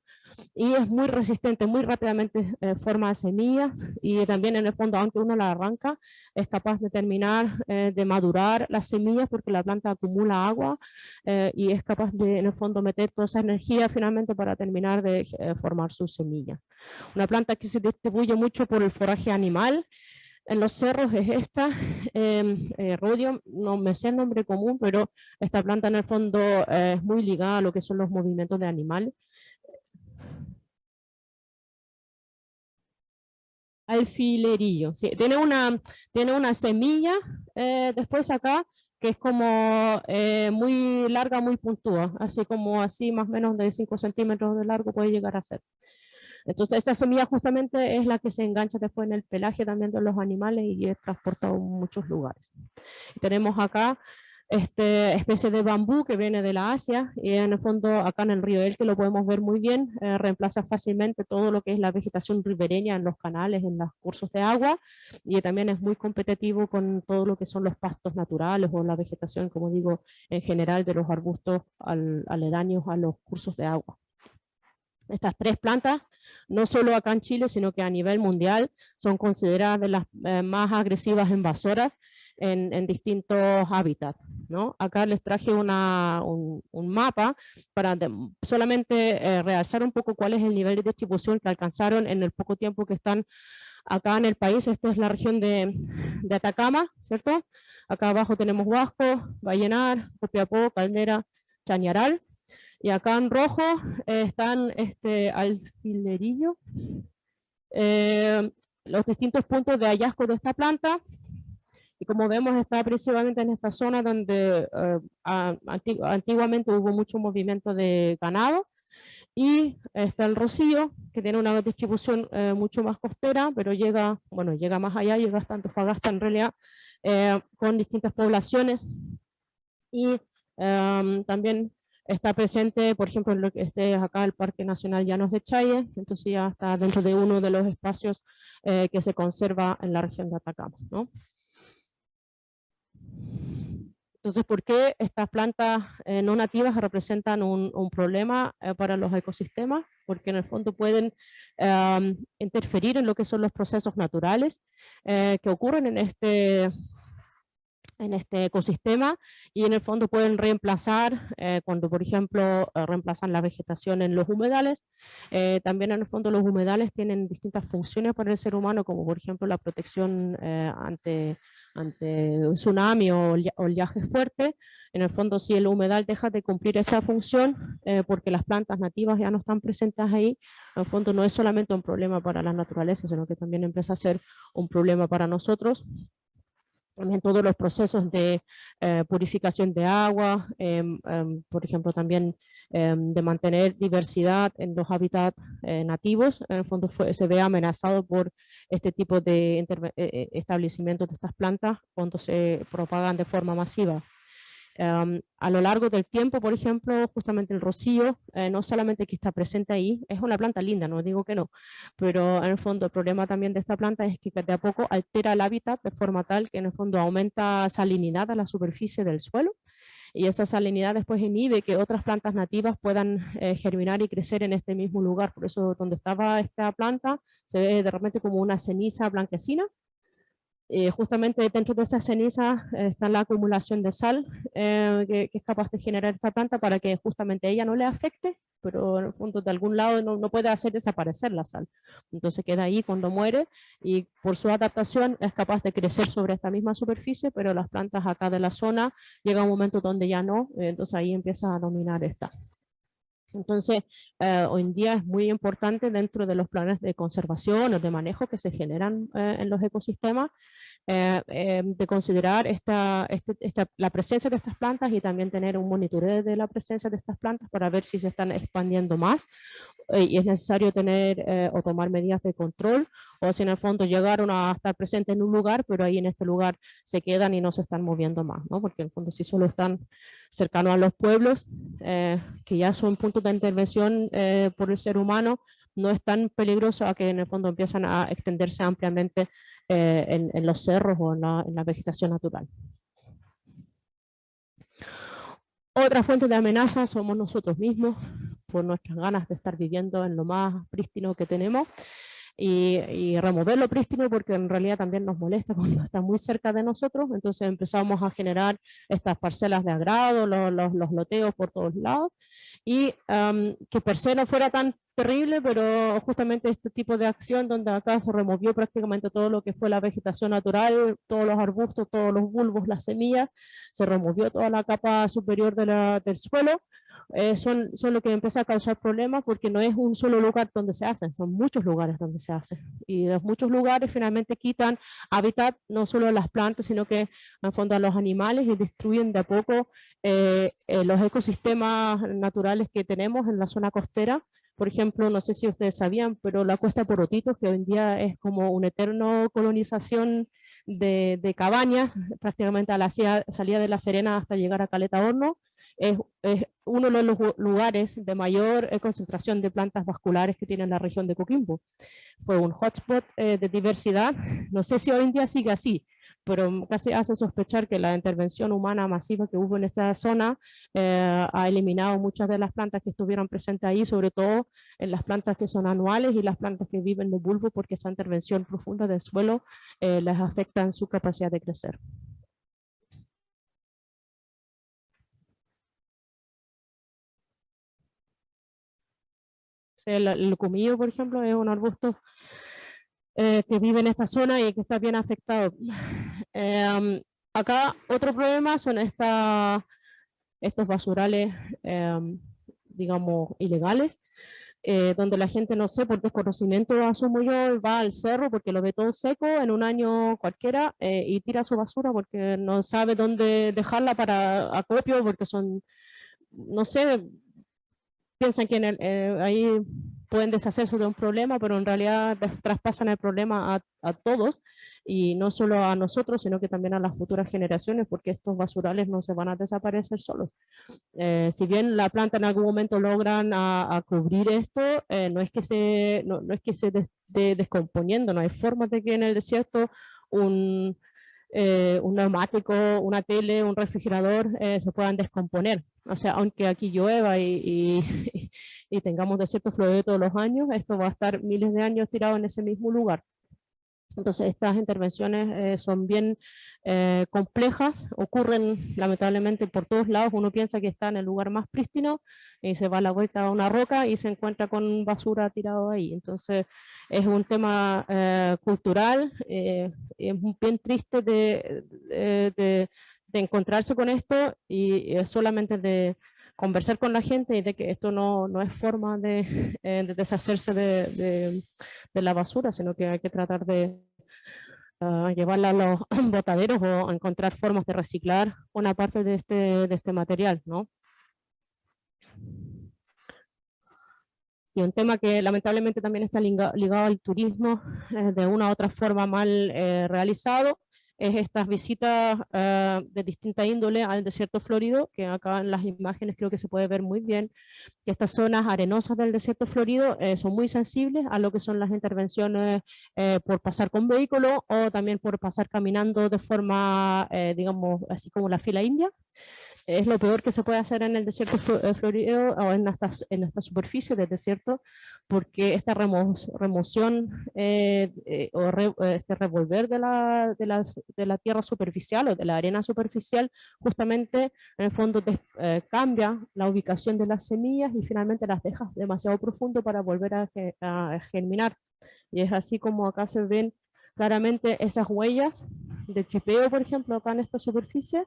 y es muy resistente, muy rápidamente forma semillas, y también en el fondo, aunque uno la arranca, es capaz de terminar de madurar las semillas, porque la planta acumula agua y es capaz de en el fondo meter toda esa energía finalmente para terminar de formar sus semillas. Una planta que se distribuye mucho por el foraje animal en los cerros es esta, Rhodium, no me sé el nombre común, pero esta planta en el fondo es muy ligada a lo que son los movimientos de animales. Alfilerillo, sí, tiene una semilla después acá que es como muy larga, muy puntúa, así como así más o menos de 5 centímetros de largo puede llegar a ser. Entonces esa semilla justamente es la que se engancha después en el pelaje también de los animales y es transportado en muchos lugares. Tenemos acá especie de bambú que viene de la Asia, y en el fondo acá en el río Elqui lo podemos ver muy bien, reemplaza fácilmente todo lo que es la vegetación ribereña en los canales, en los cursos de agua, y también es muy competitivo con todo lo que son los pastos naturales o la vegetación, como digo, en general de los arbustos aledaños a los cursos de agua. Estas tres plantas, no solo acá en Chile, sino que a nivel mundial, son consideradas de las más agresivas invasoras en distintos hábitats, ¿no? Acá les traje un mapa para solamente realzar un poco cuál es el nivel de distribución que alcanzaron en el poco tiempo que están acá en el país. Esta es la región de Atacama, ¿cierto? Acá abajo tenemos Huasco, Vallenar, Copiapó, Caldera, Chañaral. Y acá en rojo están Alfilerillo, los distintos puntos de hallazgo de esta planta. Y como vemos, está principalmente en esta zona donde antiguamente hubo mucho movimiento de ganado. Y está el Rocío, que tiene una distribución mucho más costera, pero llega más allá, llega hasta Antofagasta en realidad, con distintas poblaciones. Y también está presente, por ejemplo, en lo que esté acá el Parque Nacional Llanos de Chaille, entonces ya está dentro de uno de los espacios que se conserva en la región de Atacama, ¿no? Entonces, ¿por qué estas plantas no nativas representan un problema para los ecosistemas? Porque en el fondo pueden interferir en lo que son los procesos naturales que ocurren en en este ecosistema, y en el fondo pueden reemplazar, cuando por ejemplo reemplazan la vegetación en los humedales. También en el fondo los humedales tienen distintas funciones para el ser humano, como por ejemplo la protección ante un tsunami o oleaje fuerte. En el fondo, si el humedal deja de cumplir esa función, porque las plantas nativas ya no están presentes ahí, en el fondo no es solamente un problema para la naturaleza, sino que también empieza a ser un problema para nosotros. También todos los procesos de purificación de agua, por ejemplo, también de mantener diversidad en los hábitats nativos, en el fondo se ve amenazado por este tipo de establecimientos de estas plantas cuando se propagan de forma masiva. A lo largo del tiempo, por ejemplo, justamente el rocío, no solamente que está presente ahí, es una planta linda, no digo que no, pero en el fondo el problema también de esta planta es que de a poco altera el hábitat de forma tal que en el fondo aumenta salinidad a la superficie del suelo, y esa salinidad después inhibe que otras plantas nativas puedan germinar y crecer en este mismo lugar. Por eso donde estaba esta planta se ve de repente como una ceniza blanquecina. Justamente dentro de esa ceniza está la acumulación de sal que es capaz de generar esta planta para que justamente ella no le afecte, pero en el fondo de algún lado no puede hacer desaparecer la sal. Entonces queda ahí cuando muere, y por su adaptación es capaz de crecer sobre esta misma superficie, pero las plantas acá de la zona llega un momento donde ya no, entonces ahí empieza a dominar esta. Entonces, hoy en día es muy importante dentro de los planes de conservación o de manejo que se generan en los ecosistemas, de considerar la presencia de estas plantas, y también tener un monitoreo de la presencia de estas plantas para ver si se están expandiendo más, y es necesario tener o tomar medidas de control, o si en el fondo llegaron a estar presentes en un lugar, pero ahí en este lugar se quedan y no se están moviendo más, ¿no? Porque en el fondo si solo están cercanos a los pueblos, que ya son puntos de intervención por el ser humano, no es tan peligroso a que en el fondo empiezan a extenderse ampliamente en los cerros o en la vegetación natural. Otra fuente de amenaza somos nosotros mismos, por nuestras ganas de estar viviendo en lo más prístino que tenemos, y remover lo prístino, porque en realidad también nos molesta cuando está muy cerca de nosotros. Entonces empezamos a generar estas parcelas de agrado, los loteos por todos lados, y que per se no fuera tan terrible, pero justamente este tipo de acción donde acá se removió prácticamente todo lo que fue la vegetación natural, todos los arbustos, todos los bulbos, las semillas, se removió toda la capa superior del suelo, son lo que empieza a causar problemas, porque no es un solo lugar donde se hacen, son muchos lugares donde se hace, y de muchos lugares finalmente quitan hábitat, no solo a las plantas, sino que en fondo a los animales, y destruyen de a poco los ecosistemas naturales que tenemos en la zona costera. Por ejemplo, no sé si ustedes sabían, pero la Cuesta Porotitos, que hoy en día es como una eterna colonización de cabañas, prácticamente a la salida de La Serena hasta llegar a Caleta Horno, es uno de los lugares de mayor concentración de plantas vasculares que tiene la región de Coquimbo. Fue un hotspot de diversidad. No sé si hoy en día sigue así, pero casi hace sospechar que la intervención humana masiva que hubo en esta zona ha eliminado muchas de las plantas que estuvieron presentes ahí, sobre todo en las plantas que son anuales y las plantas que viven de bulbo, porque esa intervención profunda del suelo les afecta en su capacidad de crecer. El comillo, por ejemplo, es un arbusto que vive en esta zona y que está bien afectado. Acá otro problema son estos basurales, digamos, ilegales, donde la gente, no sé, por desconocimiento, asumo yo, va al cerro porque lo ve todo seco en un año cualquiera, y tira su basura porque no sabe dónde dejarla para acopio, porque son, no sé, piensan que ahí pueden deshacerse de un problema, pero en realidad traspasan el problema a todos, y no solo a nosotros, sino que también a las futuras generaciones, porque estos basurales no se van a desaparecer solos. Si bien la planta en algún momento logran a cubrir esto, no es que se esté descomponiendo, no hay forma de que en el desierto un neumático, una tele, un refrigerador se puedan descomponer. O sea, aunque aquí llueva y tengamos desierto fluvial todos los años, esto va a estar miles de años tirado en ese mismo lugar. Entonces estas intervenciones son bien complejas, ocurren lamentablemente por todos lados. Uno piensa que está en el lugar más prístino y se va a la vuelta a una roca y se encuentra con basura tirado ahí. Entonces es un tema cultural, es bien triste de encontrarse con esto y solamente de conversar con la gente y de que esto no es forma de deshacerse de la basura, sino que hay que tratar de llevarla a los botaderos o encontrar formas de reciclar una parte de este material, ¿no? Y un tema que lamentablemente también está ligado al turismo de una u otra forma mal realizado, es estas visitas de distinta índole al desierto florido, que acá en las imágenes creo que se puede ver muy bien, que estas zonas arenosas del desierto florido son muy sensibles a lo que son las intervenciones por pasar con vehículo o también por pasar caminando de forma, digamos, así como la fila india. Es lo peor que se puede hacer en el desierto florido o en esta superficie del desierto, porque esta remoción este revolver de la tierra superficial o de la arena superficial, justamente en el fondo cambia la ubicación de las semillas y finalmente las deja demasiado profundo para volver a germinar. Y es así como acá se ven claramente esas huellas de chipeo, por ejemplo, acá en esta superficie,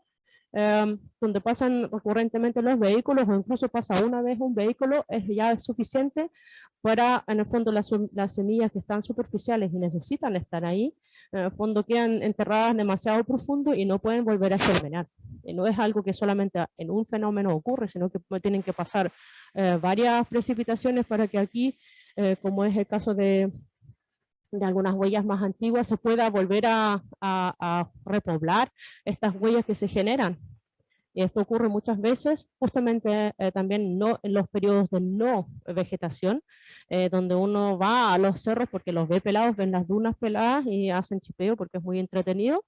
donde pasan recurrentemente los vehículos o incluso pasa una vez un vehículo, ya es suficiente para, en el fondo, las semillas que están superficiales y necesitan estar ahí, en el fondo quedan enterradas demasiado profundo y no pueden volver a germinar. Y no es algo que solamente en un fenómeno ocurre, sino que tienen que pasar varias precipitaciones para que aquí, como es el caso de algunas huellas más antiguas, se pueda volver a repoblar estas huellas que se generan. Y esto ocurre muchas veces, justamente también no en los periodos de no vegetación, donde uno va a los cerros porque los ve pelados, ven las dunas peladas y hacen chipeo porque es muy entretenido,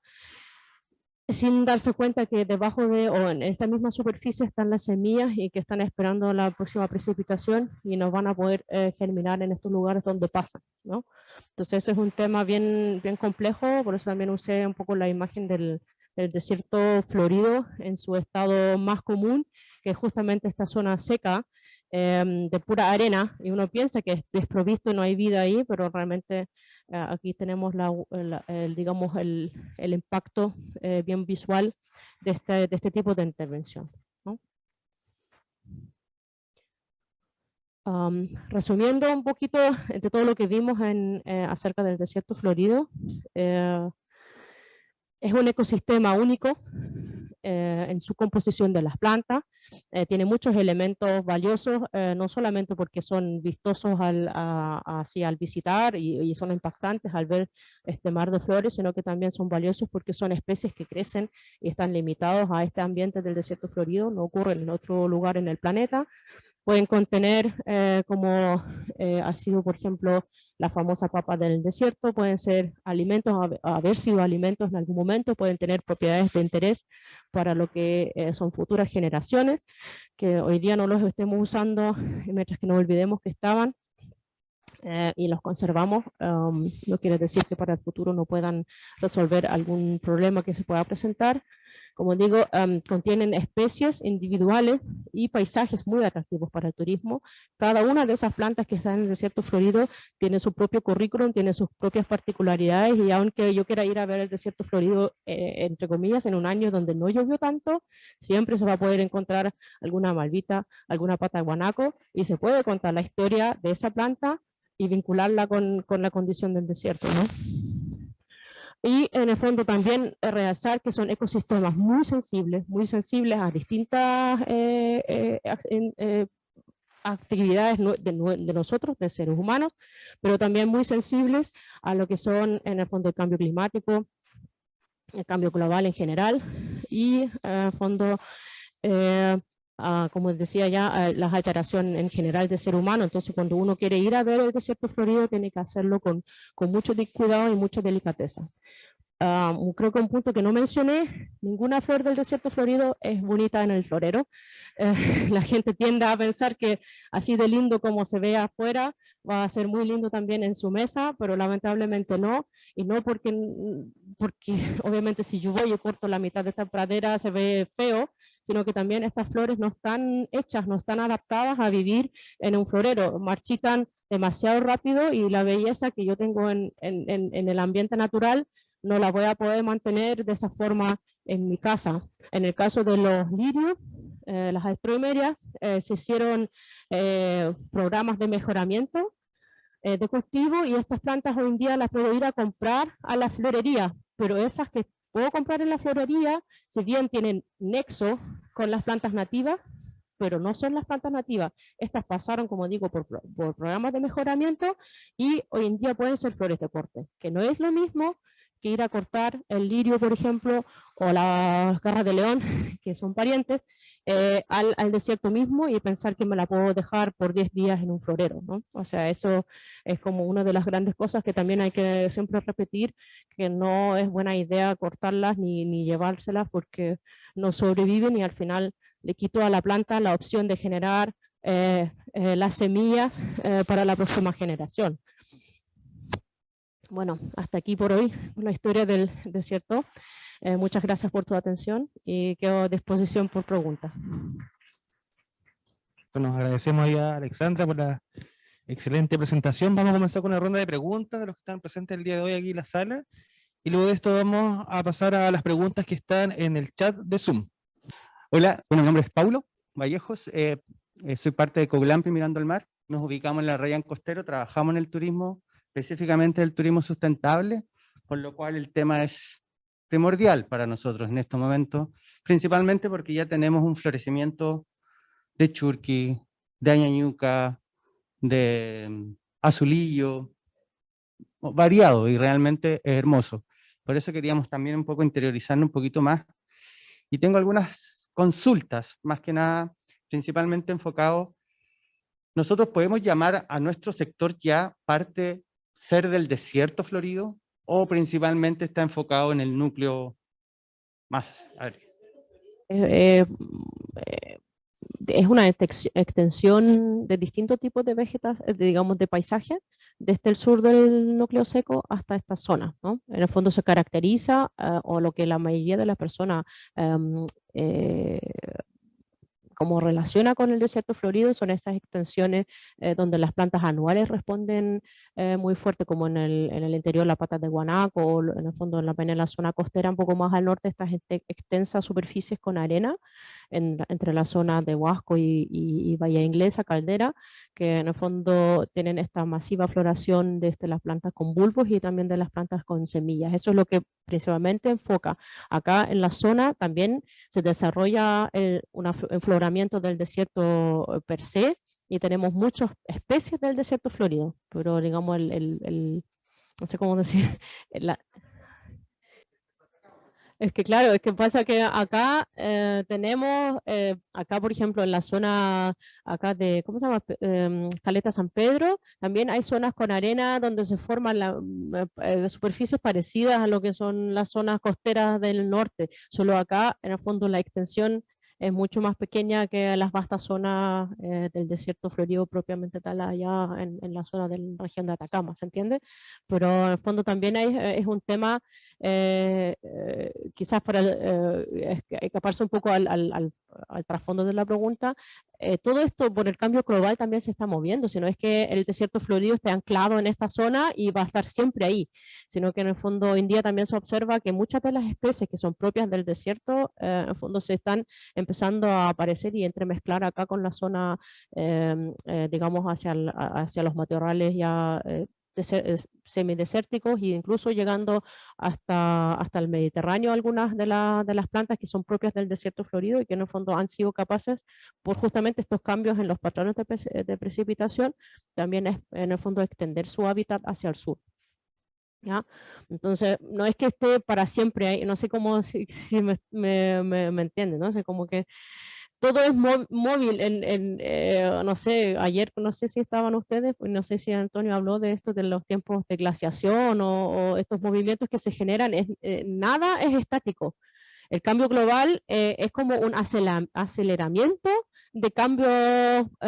sin darse cuenta que debajo o en esta misma superficie están las semillas y que están esperando la próxima precipitación y no van a poder germinar en estos lugares donde pasan, ¿no? Entonces ese es un tema bien complejo, por eso también usé un poco la imagen del desierto florido en su estado más común, que es justamente esta zona seca de pura arena, y uno piensa que es desprovisto, no hay vida ahí, pero realmente aquí tenemos digamos el impacto bien visual de este tipo de intervención, ¿no? Resumiendo un poquito de todo lo que vimos acerca del desierto florido, es un ecosistema único en su composición de las plantas, tiene muchos elementos valiosos, no solamente porque son vistosos al visitar y son impactantes al ver este mar de flores, sino que también son valiosos porque son especies que crecen y están limitados a este ambiente del desierto florido, no ocurren en otro lugar en el planeta. Pueden contener, como ha sido por ejemplo la famosa papa del desierto, pueden ser alimentos, haber sido alimentos en algún momento, pueden tener propiedades de interés para lo que son futuras generaciones, que hoy día no los estemos usando, mientras que no olvidemos que estaban y los conservamos, no quiere decir que para el futuro no puedan resolver algún problema que se pueda presentar. Como digo, contienen especies individuales y paisajes muy atractivos para el turismo. Cada una de esas plantas que están en el desierto florido tiene su propio currículum, tiene sus propias particularidades, y aunque yo quiera ir a ver el desierto florido, entre comillas, en un año donde no llovió tanto, siempre se va a poder encontrar alguna malvita, alguna pata de guanaco, y se puede contar la historia de esa planta y vincularla con la condición del desierto, ¿no? Y en el fondo también realzar que son ecosistemas muy sensibles a distintas actividades de nosotros, de seres humanos, pero también muy sensibles a lo que son en el fondo el cambio climático, el cambio global en general, y en el fondo como decía ya, las alteraciones en general del ser humano. Entonces cuando uno quiere ir a ver el desierto florido tiene que hacerlo con mucho cuidado y mucha delicadeza. Creo que un punto que no mencioné, ninguna flor del desierto florido es bonita en el florero. La gente tiende a pensar que así de lindo como se ve afuera, va a ser muy lindo también en su mesa, pero lamentablemente no, y no porque obviamente si yo voy y corto la mitad de esta pradera se ve feo, sino que también estas flores no están hechas, no están adaptadas a vivir en un florero, marchitan demasiado rápido y la belleza que yo tengo en el ambiente natural no la voy a poder mantener de esa forma en mi casa. En el caso de los lirios, las astromerias, se hicieron programas de mejoramiento de cultivo y estas plantas hoy en día las puedo ir a comprar a la florería, pero esas que puedo comprar en la florería, si bien tienen nexo con las plantas nativas, pero no son las plantas nativas. Estas pasaron, como digo, por programas de mejoramiento y hoy en día pueden ser flores de corte, que no es lo mismo que ir a cortar el lirio, por ejemplo, o las garras de león, que son parientes, al desierto mismo y pensar que me la puedo dejar por 10 días en un florero, ¿no? O sea, eso es como una de las grandes cosas que también hay que siempre repetir, que no es buena idea cortarlas ni llevárselas porque no sobreviven y al final le quito a la planta la opción de generar las semillas para la próxima generación. Bueno, hasta aquí por hoy la historia del desierto. Muchas gracias por tu atención y quedo a disposición por preguntas. Nos agradecemos ya a Alexandra por la excelente presentación. Vamos a comenzar con una ronda de preguntas de los que están presentes el día de hoy aquí en la sala. Y luego de esto vamos a pasar a las preguntas que están en el chat de Zoom. Hola, bueno, mi nombre es Paulo Vallejos, soy parte de Coglampi Mirando al Mar. Nos ubicamos en la Rayán Costero, trabajamos en el turismo, específicamente el turismo sustentable, por lo cual el tema es primordial para nosotros en estos momentos, principalmente porque ya tenemos un florecimiento de churqui, de añañuca, de azulillo, variado y realmente es hermoso. Por eso queríamos también un poco interiorizarnos un poquito más. Y tengo algunas consultas, más que nada, principalmente enfocado. ¿Nosotros podemos llamar a nuestro sector ya parte ser del desierto florido o principalmente está enfocado en el núcleo más? A ver. Es una extensión de distintos tipos de vegetación, digamos, de paisaje, desde el sur del núcleo seco hasta esta zona, ¿no? En el fondo se caracteriza, o lo que la mayoría de las personas como relaciona con el desierto florido son estas extensiones donde las plantas anuales responden muy fuerte, como en el interior la pata de guanaco, o en el fondo en la zona costera un poco más al norte, estas extensas superficies con arena entre la zona de Huasco y Bahía Inglesa, Caldera, que en el fondo tienen esta masiva floración de las plantas con bulbos y también de las plantas con semillas. Eso es lo que principalmente enfoca. Acá en la zona también se desarrolla un afloramiento del desierto per se, y tenemos muchas especies del desierto florido, pero digamos no sé cómo decir, es que claro, es que pasa que acá tenemos, acá por ejemplo en la zona acá de, ¿cómo se llama? Caleta San Pedro, también hay zonas con arena donde se forman superficies parecidas a lo que son las zonas costeras del norte, solo acá en el fondo la extensión es mucho más pequeña que las vastas zonas del desierto florido propiamente tal allá en la zona de la región de Atacama, ¿se entiende? Pero en el fondo también es un tema quizás para escaparse un poco al trasfondo de la pregunta. Todo esto por el cambio global también se está moviendo, sino es que el desierto florido esté anclado en esta zona y va a estar siempre ahí, sino que en el fondo hoy en día también se observa que muchas de las especies que son propias del desierto en el fondo se están empezando a aparecer y entremezclar acá con la zona digamos hacia los matorrales ya semidesérticos e incluso llegando hasta el Mediterráneo, algunas de las plantas que son propias del desierto florido y que en el fondo han sido capaces, por justamente estos cambios en los patrones de precipitación, también en el fondo extender su hábitat hacia el sur. ¿Ya? Entonces, no es que esté para siempre ahí, no sé cómo, si me entienden, ¿no? O sea, como que todo es móvil. No sé, ayer no sé si estaban ustedes, pues no sé si Antonio habló de esto, de los tiempos de glaciación o estos movimientos que se generan, nada es estático. El cambio global es como un aceleramiento de cambios, o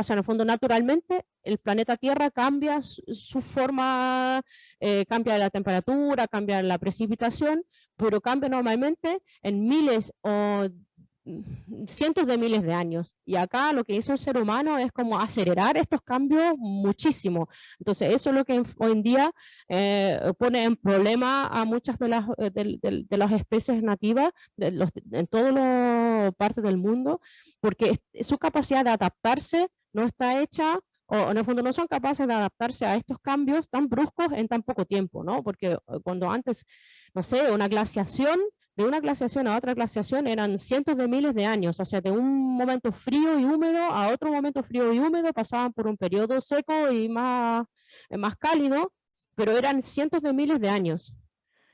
sea, en el fondo naturalmente el planeta Tierra cambia su forma, cambia la temperatura, cambia la precipitación, pero cambia normalmente en miles o cientos de miles de años. Y acá lo que hizo el ser humano es como acelerar estos cambios muchísimo. Entonces eso es lo que hoy en día pone en problema a muchas de las especies nativas en todas las partes del mundo, porque su capacidad de adaptarse no está hecha, o en el fondo no son capaces de adaptarse a estos cambios tan bruscos en tan poco tiempo, ¿no? Porque cuando antes, no sé, una glaciación, de una glaciación a otra glaciación eran cientos de miles de años, o sea, de un momento frío y húmedo a otro momento frío y húmedo pasaban por un periodo seco y más cálido, pero eran cientos de miles de años.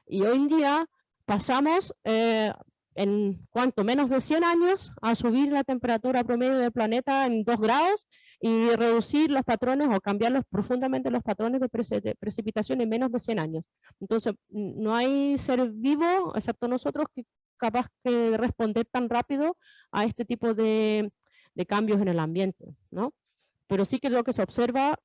Y hoy en día pasamos en cuanto menos de 100 años a subir la temperatura promedio del planeta en 2 grados y reducir los patrones o cambiarlos profundamente los patrones de precipitación en menos de 100 años. Entonces, no hay ser vivo, excepto nosotros, que capaz de responder tan rápido a este tipo de cambios en el ambiente, ¿no? Pero sí que lo que se observa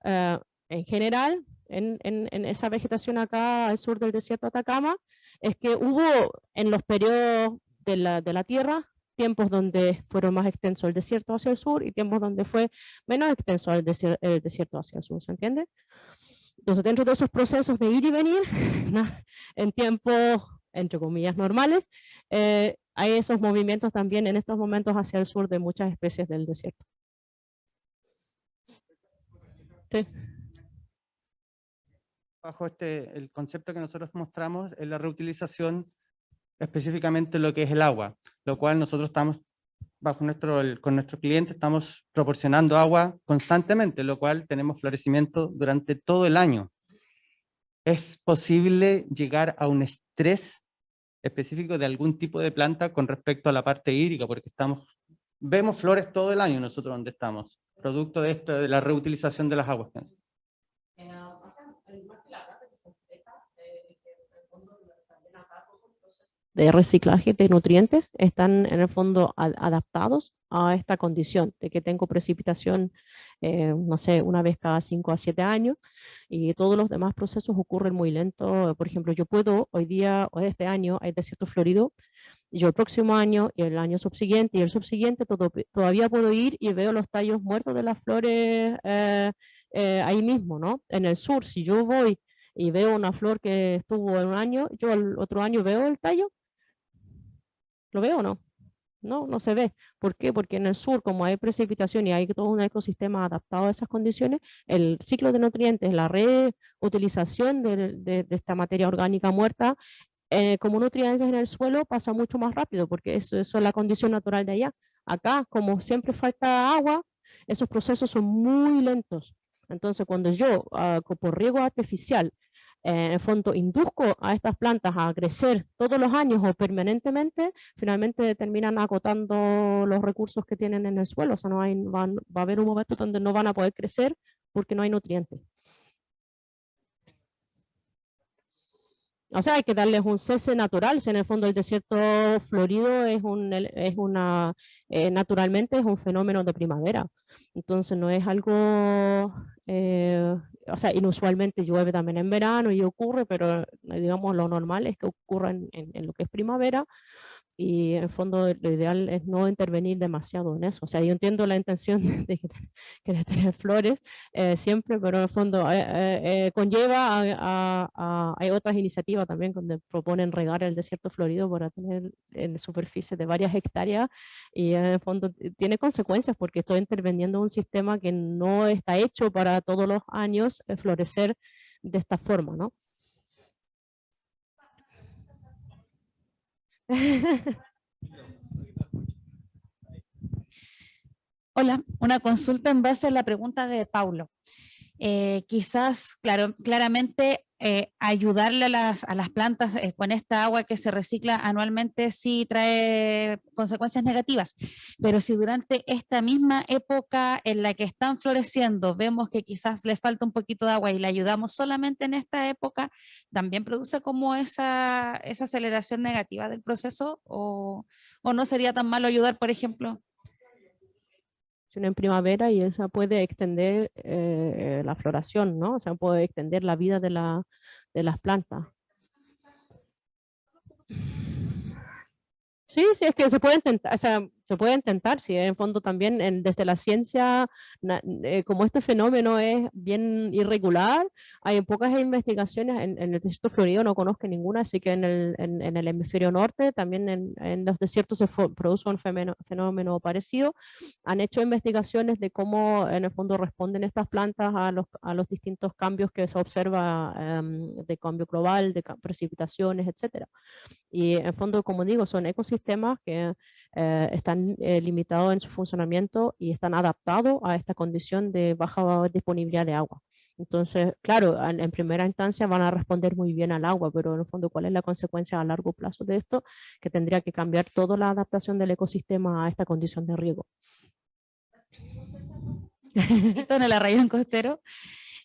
en general en esa vegetación acá al sur del desierto de Atacama es que hubo en los periodos de la Tierra tiempos donde fueron más extensos el desierto hacia el sur y tiempos donde fue menos extenso el desierto hacia el sur, ¿se entiende? Entonces, dentro de esos procesos de ir y venir, en tiempos, entre comillas, normales, hay esos movimientos también en estos momentos hacia el sur de muchas especies del desierto. Sí. Bajo el concepto que nosotros mostramos es la reutilización, específicamente lo que es el agua, lo cual nosotros estamos, con nuestro cliente, estamos proporcionando agua constantemente, lo cual tenemos florecimiento durante todo el año. ¿Es posible llegar a un estrés específico de algún tipo de planta con respecto a la parte hídrica? Porque vemos flores todo el año nosotros donde estamos, producto de esto, de la reutilización de las aguas. De reciclaje de nutrientes están en el fondo adaptados a esta condición de que tengo precipitación, no sé, una vez cada 5 a 7 años y todos los demás procesos ocurren muy lento. Por ejemplo, yo puedo hoy día o este año hay desierto florido, yo el próximo año y el año subsiguiente y el subsiguiente todavía puedo ir y veo los tallos muertos de las flores ahí mismo, ¿no? En el sur, si yo voy y veo una flor que estuvo en un año, yo el otro año veo el tallo. ¿Lo veo o no? No, no se ve. ¿Por qué? Porque en el sur, como hay precipitación y hay todo un ecosistema adaptado a esas condiciones, el ciclo de nutrientes, la reutilización de esta materia orgánica muerta como nutrientes en el suelo pasa mucho más rápido, porque eso es la condición natural de allá. Acá, como siempre falta agua, esos procesos son muy lentos. Entonces, cuando yo, por riego artificial, en el fondo induzco a estas plantas a crecer todos los años o permanentemente, finalmente terminan agotando los recursos que tienen en el suelo. O sea, va a haber un momento donde no van a poder crecer porque no hay nutrientes. O sea, hay que darles un cese natural. Si en el fondo el desierto florido naturalmente es un fenómeno de primavera. Entonces no es algo, o sea, inusualmente llueve también en verano y ocurre, pero digamos lo normal es que ocurra en lo que es primavera. Y en el fondo lo ideal es no intervenir demasiado en eso. O sea, yo entiendo la intención de querer tener flores siempre, pero en el fondo conlleva hay otras iniciativas también donde proponen regar el desierto florido para tener en superficie de varias hectáreas y en el fondo tiene consecuencias porque estoy interviniendo en un sistema que no está hecho para todos los años florecer de esta forma, ¿no? Hola, una consulta en base a la pregunta de Paulo. quizás, claro, claramente ayudarle a las plantas con esta agua que se recicla anualmente sí trae consecuencias negativas, pero si durante esta misma época en la que están floreciendo vemos que quizás les falta un poquito de agua y le ayudamos solamente en esta época, también produce como esa aceleración negativa del proceso, o no sería tan malo ayudar, por ejemplo. En primavera, y esa puede extender la floración, ¿no? O sea, puede extender la vida de las plantas. Sí, sí, es que se puede intentar, o sea, se puede intentar, sí, en fondo también desde la ciencia, como este fenómeno es bien irregular, hay pocas investigaciones, en el desierto florido no conozco ninguna, así que en el hemisferio norte, también en los desiertos se produce un fenómeno parecido. Han hecho investigaciones de cómo en el fondo responden estas plantas a los distintos cambios que se observa de cambio global, de precipitaciones, etcétera. Y en fondo, como digo, son ecosistemas que están limitados en su funcionamiento y están adaptados a esta condición de baja disponibilidad de agua. Entonces, claro, en primera instancia van a responder muy bien al agua, pero en el fondo, ¿cuál es la consecuencia a largo plazo de esto? Que tendría que cambiar toda la adaptación del ecosistema a esta condición de riego. En el arrayán costero.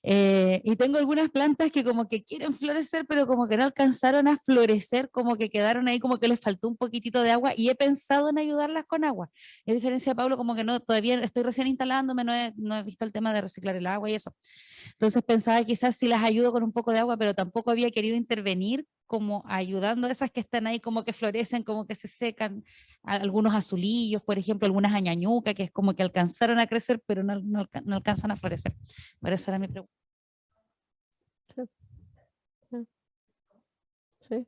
Y tengo algunas plantas que como que quieren florecer, pero como que no alcanzaron a florecer, como que quedaron ahí, como que les faltó un poquitito de agua, y he pensado en ayudarlas con agua. A diferencia de Pablo, como que no, todavía estoy recién instalándome, no he visto el tema de reciclar el agua y eso. Entonces pensaba quizás si las ayudo con un poco de agua, pero tampoco había querido intervenir como ayudando a esas que están ahí, como que florecen, como que se secan, algunos azulillos, por ejemplo, algunas añañucas, que es como que alcanzaron a crecer, pero no alcanzan a florecer. Por eso era mi pregunta. Sí. Sí.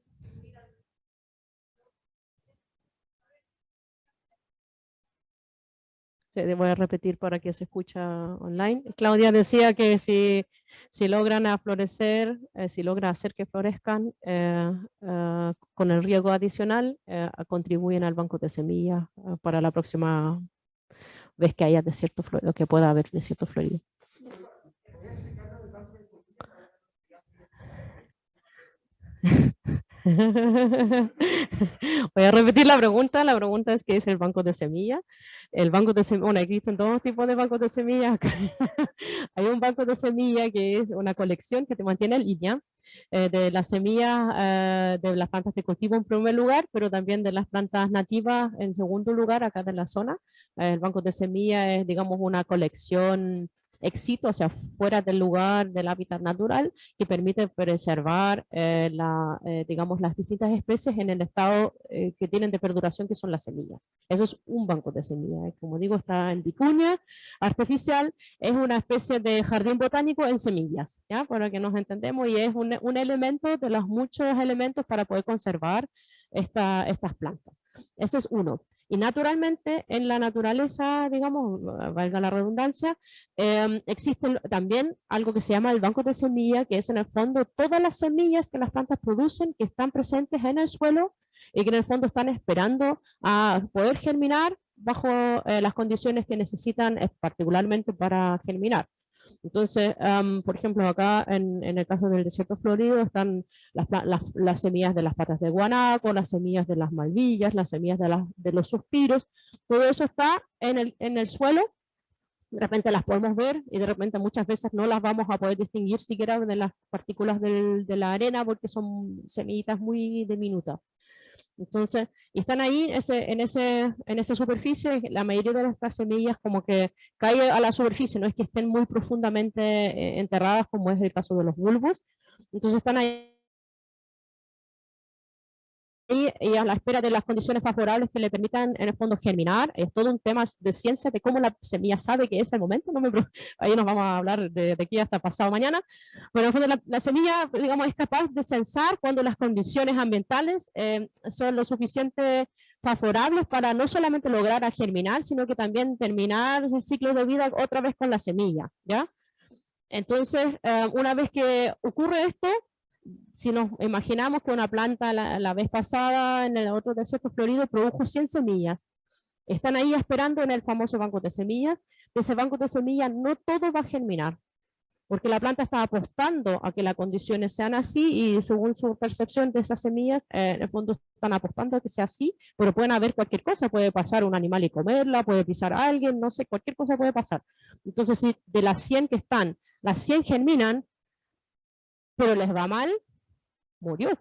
Sí, voy a repetir para que se escucha online. Claudia decía que si logran florecer, si logra hacer que florezcan con el riego adicional, contribuyen al banco de semillas para la próxima vez que haya desierto florido, que pueda haber desierto florido. Voy a repetir la pregunta. La pregunta es: ¿qué es el banco de semillas? El banco de semillas, bueno, existen todos tipos de bancos de semillas. Hay un banco de semillas que es una colección que te mantiene en línea de las semillas de las plantas de cultivo en primer lugar, pero también de las plantas nativas en segundo lugar acá de la zona. El banco de semillas es, digamos, una colección éxito, o sea, fuera del lugar del hábitat natural, que permite preservar digamos, las distintas especies en el estado que tienen de perduración, que son las semillas. Eso es un banco de semillas. Como digo, está en vicuña artificial, es una especie de jardín botánico en semillas, ¿ya? Para que nos entendemos, y es un elemento de los muchos elementos para poder conservar estas plantas. Ese es uno. Y naturalmente, en la naturaleza, digamos, valga la redundancia, existe también algo que se llama el banco de semillas, que es en el fondo todas las semillas que las plantas producen, que están presentes en el suelo y que en el fondo están esperando a poder germinar bajo las condiciones que necesitan particularmente para germinar. Entonces, por ejemplo, acá en el caso del desierto florido están las semillas de las patas de guanaco, las semillas de las malvillas, las semillas de los suspiros, todo eso está en el suelo. De repente las podemos ver y de repente muchas veces no las vamos a poder distinguir siquiera de las partículas de la arena, porque son semillitas muy diminutas. Entonces, y están ahí en esa superficie. La mayoría de estas semillas como que cae a la superficie, no es que estén muy profundamente enterradas, como es el caso de los bulbos. Entonces están ahí y a la espera de las condiciones favorables que le permitan en el fondo germinar. Es todo un tema de ciencia de cómo la semilla sabe que es el momento. Ahí nos vamos a hablar de aquí hasta pasado mañana. Pero en el fondo la semilla, digamos, es capaz de censar cuando las condiciones ambientales son lo suficiente favorables para no solamente lograr a germinar, sino que también terminar el ciclo de vida otra vez con la semilla, ¿ya? Entonces, una vez que ocurre esto, si nos imaginamos que una planta la vez pasada en el otro desierto florido produjo 100 semillas, están ahí esperando en el famoso banco de semillas. De ese banco de semillas no todo va a germinar. porque la planta está apostando a que las condiciones sean así y según su percepción de esas semillas, en el fondo están apostando a que sea así, pero pueden haber cualquier cosa, puede pasar un animal y comerla, puede pisar a alguien, no sé, cualquier cosa puede pasar. Entonces, si de las 100 que están, las 100 germinan, pero les va mal, murió,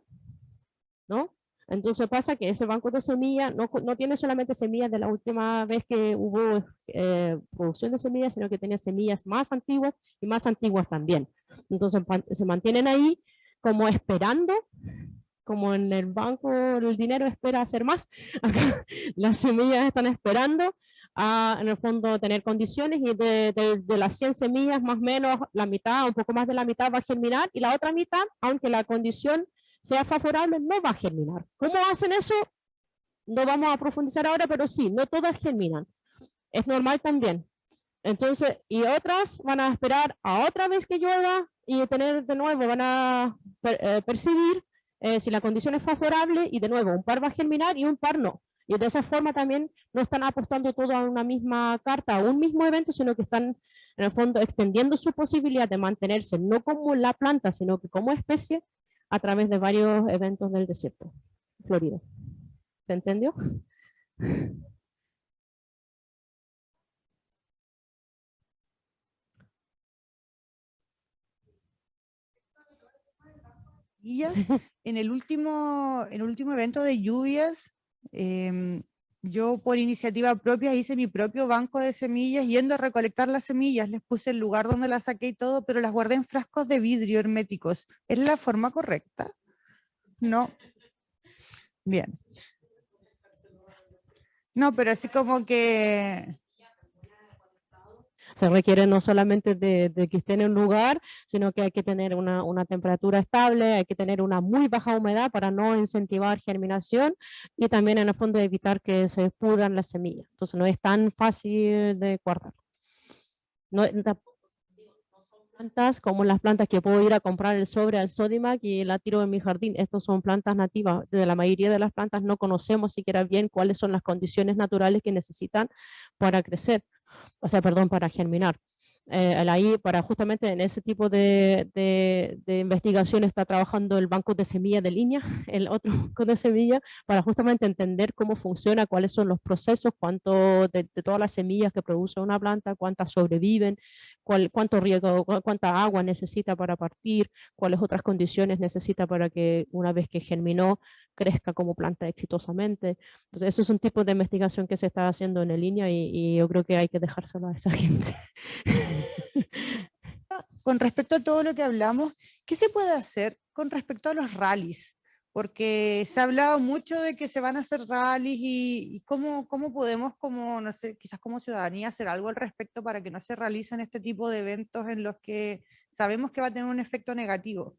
¿no? Entonces pasa que ese banco de semillas no tiene solamente semillas de la última vez que hubo producción de semillas, sino que tenía semillas más antiguas y más antiguas también. Entonces se mantienen ahí como esperando, como en el banco el dinero espera hacer más, acá las semillas están esperando a, en el fondo, tener condiciones y de las 100 semillas, más o menos la mitad, un poco más de la mitad va a germinar y la otra mitad, aunque la condición sea favorable, no va a germinar. ¿Cómo hacen eso? No vamos a profundizar ahora, pero sí, no todas germinan. Es normal también. Entonces, y otras van a esperar a otra vez que llueva y tener de nuevo, van a percibir si la condición es favorable y de nuevo, un par va a germinar y un par no. Y de esa forma también no están apostando todo a una misma carta, a un mismo evento, sino que están en el fondo extendiendo su posibilidad de mantenerse no como la planta, sino que como especie a través de varios eventos del desierto florido. ¿Se entendió? En el último evento de lluvias, yo por iniciativa propia hice mi propio banco de semillas, yendo a recolectar las semillas, les puse el lugar donde las saqué y todo, pero las guardé en frascos de vidrio herméticos. ¿Es la forma correcta? No. Bien. No, pero así como que... Se requiere no solamente de que estén en un lugar, sino que hay que tener una temperatura estable, hay que tener una muy baja humedad para no incentivar germinación y también en el fondo evitar que se pudran las semillas. Entonces no es tan fácil de guardar. No son plantas como las plantas que puedo ir a comprar el sobre al Sodimac y la tiro en mi jardín. Estas son plantas nativas. De la mayoría de las plantas no conocemos siquiera bien cuáles son las condiciones naturales que necesitan para crecer. O sea, perdón, para germinar. Ahí, para justamente en ese tipo de investigación está trabajando el banco de semillas de línea, el otro banco de semillas, para justamente entender cómo funciona, cuáles son los procesos, cuánto de todas las semillas que produce una planta, cuántas sobreviven, cuánto riego, cuánta agua necesita para partir, cuáles otras condiciones necesita para que una vez que germinó crezca como planta exitosamente. Entonces, eso es un tipo de investigación que se está haciendo en línea y yo creo que hay que dejárselo a esa gente. Con respecto a todo lo que hablamos, ¿qué se puede hacer con respecto a los rallies? Porque se ha hablado mucho de que se van a hacer rallies y cómo podemos, como, no sé, quizás como ciudadanía, hacer algo al respecto para que no se realicen este tipo de eventos en los que sabemos que va a tener un efecto negativo.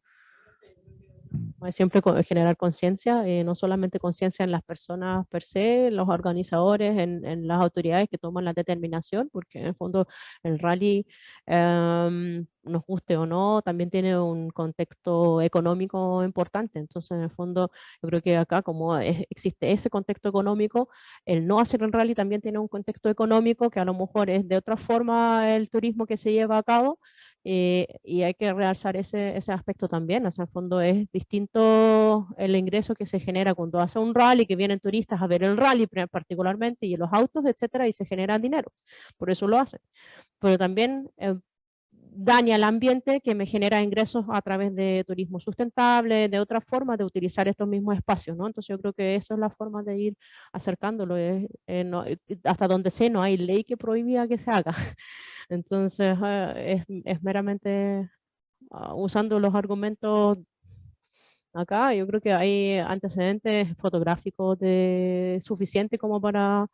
Siempre generar conciencia, no solamente conciencia en las personas per se, los organizadores, en las autoridades que toman la determinación, porque en el fondo el rally, nos guste o no, también tiene un contexto económico importante. Entonces, en el fondo, yo creo que acá, como existe ese contexto económico, el no hacer el rally también tiene un contexto económico que a lo mejor es de otra forma el turismo que se lleva a cabo. Y hay que realzar ese aspecto también. O sea, en el fondo es distinto el ingreso que se genera cuando hace un rally, que vienen turistas a ver el rally particularmente, y los autos, etcétera, y se genera dinero. Por eso lo hacen. Pero también daña el ambiente, que me genera ingresos a través de turismo sustentable, de otra forma de utilizar estos mismos espacios, ¿no? Entonces yo creo que eso es la forma de ir acercándolo. Hasta donde sé, no hay ley que prohibía que se haga. Entonces es meramente usando los argumentos acá. Yo creo que hay antecedentes fotográficos suficientes como para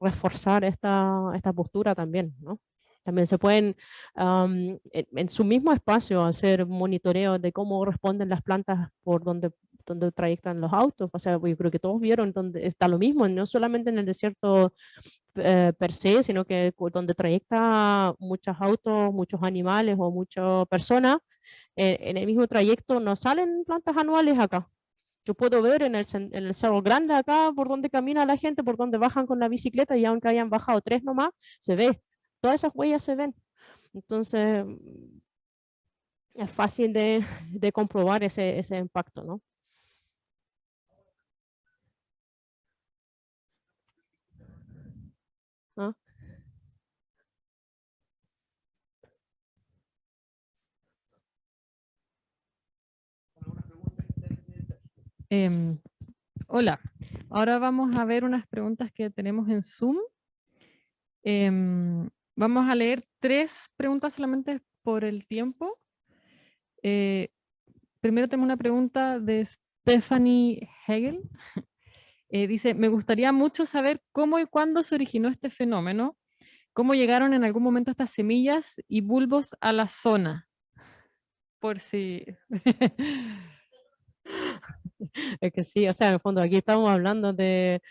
reforzar esta postura también, ¿no? También se pueden, en su mismo espacio, hacer monitoreo de cómo responden las plantas por donde trayectan los autos. O sea, yo creo que todos vieron donde está lo mismo, no solamente en el desierto per se, sino que donde trayecta muchos autos, muchos animales o muchas personas, en el mismo trayecto no salen plantas anuales acá. Yo puedo ver en el Cerro Grande acá por donde camina la gente, por donde bajan con la bicicleta, y aunque hayan bajado 3 nomás, se ve. Todas esas huellas se ven. Entonces, es fácil de comprobar ese impacto, ¿no? ¿Ah? Hola, ahora vamos a ver unas preguntas que tenemos en Zoom. Vamos a leer 3 preguntas solamente por el tiempo. Primero tengo una pregunta de Stephanie Hegel. Dice, me gustaría mucho saber cómo y cuándo se originó este fenómeno, cómo llegaron en algún momento estas semillas y bulbos a la zona. Por si... Es que sí, o sea, en el fondo aquí estamos hablando de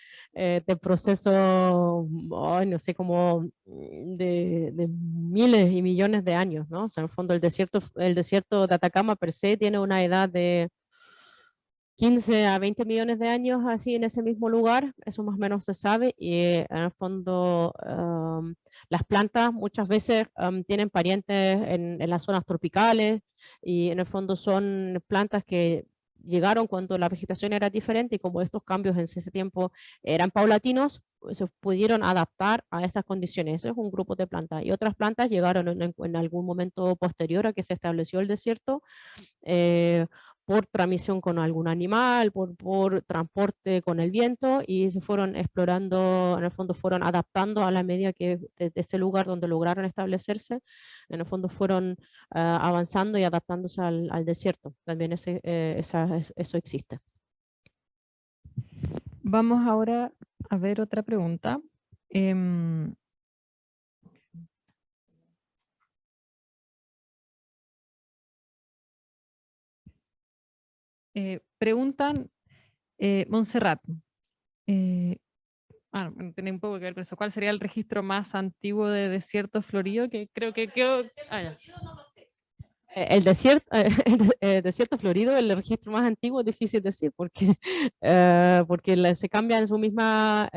procesos, ay, no sé, como de miles y millones de años, ¿no? O sea, en el fondo el desierto de Atacama per se tiene una edad de 15 a 20 millones de años así en ese mismo lugar, eso más o menos se sabe, y en el fondo las plantas muchas veces tienen parientes en las zonas tropicales y en el fondo son plantas que llegaron cuando la vegetación era diferente y como estos cambios en ese tiempo eran paulatinos, pues, se pudieron adaptar a estas condiciones. Ese es un grupo de plantas y otras plantas llegaron en algún momento posterior a que se estableció el desierto. Por transmisión con algún animal, por transporte con el viento y se fueron explorando, en el fondo fueron adaptando a la medida que desde ese lugar donde lograron establecerse, en el fondo fueron avanzando y adaptándose al desierto. También eso existe. Vamos ahora a ver otra pregunta. Preguntan, Montserrat, bueno, tiene un poco que ver con eso. ¿Cuál sería el registro más antiguo de desierto florido? Que creo que quedó... ya. El desierto, el desierto florido, el registro más antiguo, es difícil decir porque, porque se cambian su misma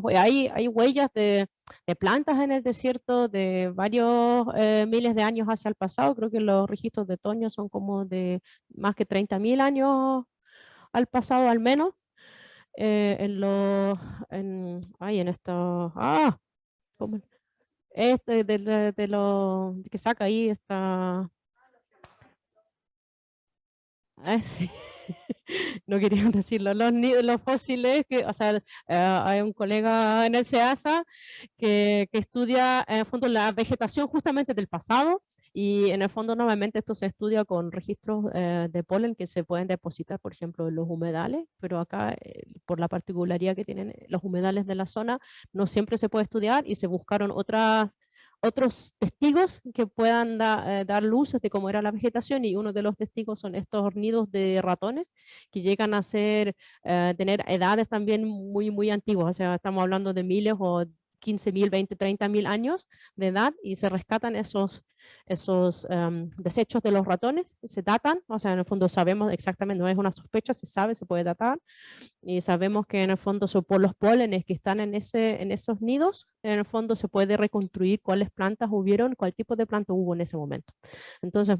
huella. Hay huellas de plantas en el desierto de varios miles de años hacia el pasado. Creo que los registros de Toño son como de más que 30.000 años al pasado al menos. En los, en estos, ¿cómo? De lo que saca ahí esta... sí. No quería decirlo, los fósiles, o sea, hay un colega en el SEASA que estudia en el fondo la vegetación justamente del pasado y en el fondo normalmente esto se estudia con registros de polen que se pueden depositar, por ejemplo, en los humedales, pero acá por la particularidad que tienen los humedales de la zona, no siempre se puede estudiar y se buscaron otros testigos que puedan dar luces de cómo era la vegetación y uno de los testigos son estos nidos de ratones que llegan a tener edades también muy antiguas, o sea, estamos hablando de miles o 15.000, 20, 30.000 años de edad y se rescatan esos desechos de los ratones, se datan, o sea, en el fondo sabemos exactamente, no es una sospecha, se sabe, se puede datar y sabemos que en el fondo son por los pólenes que están en esos nidos, en el fondo se puede reconstruir cuáles plantas hubieron, cuál tipo de planta hubo en ese momento. Entonces,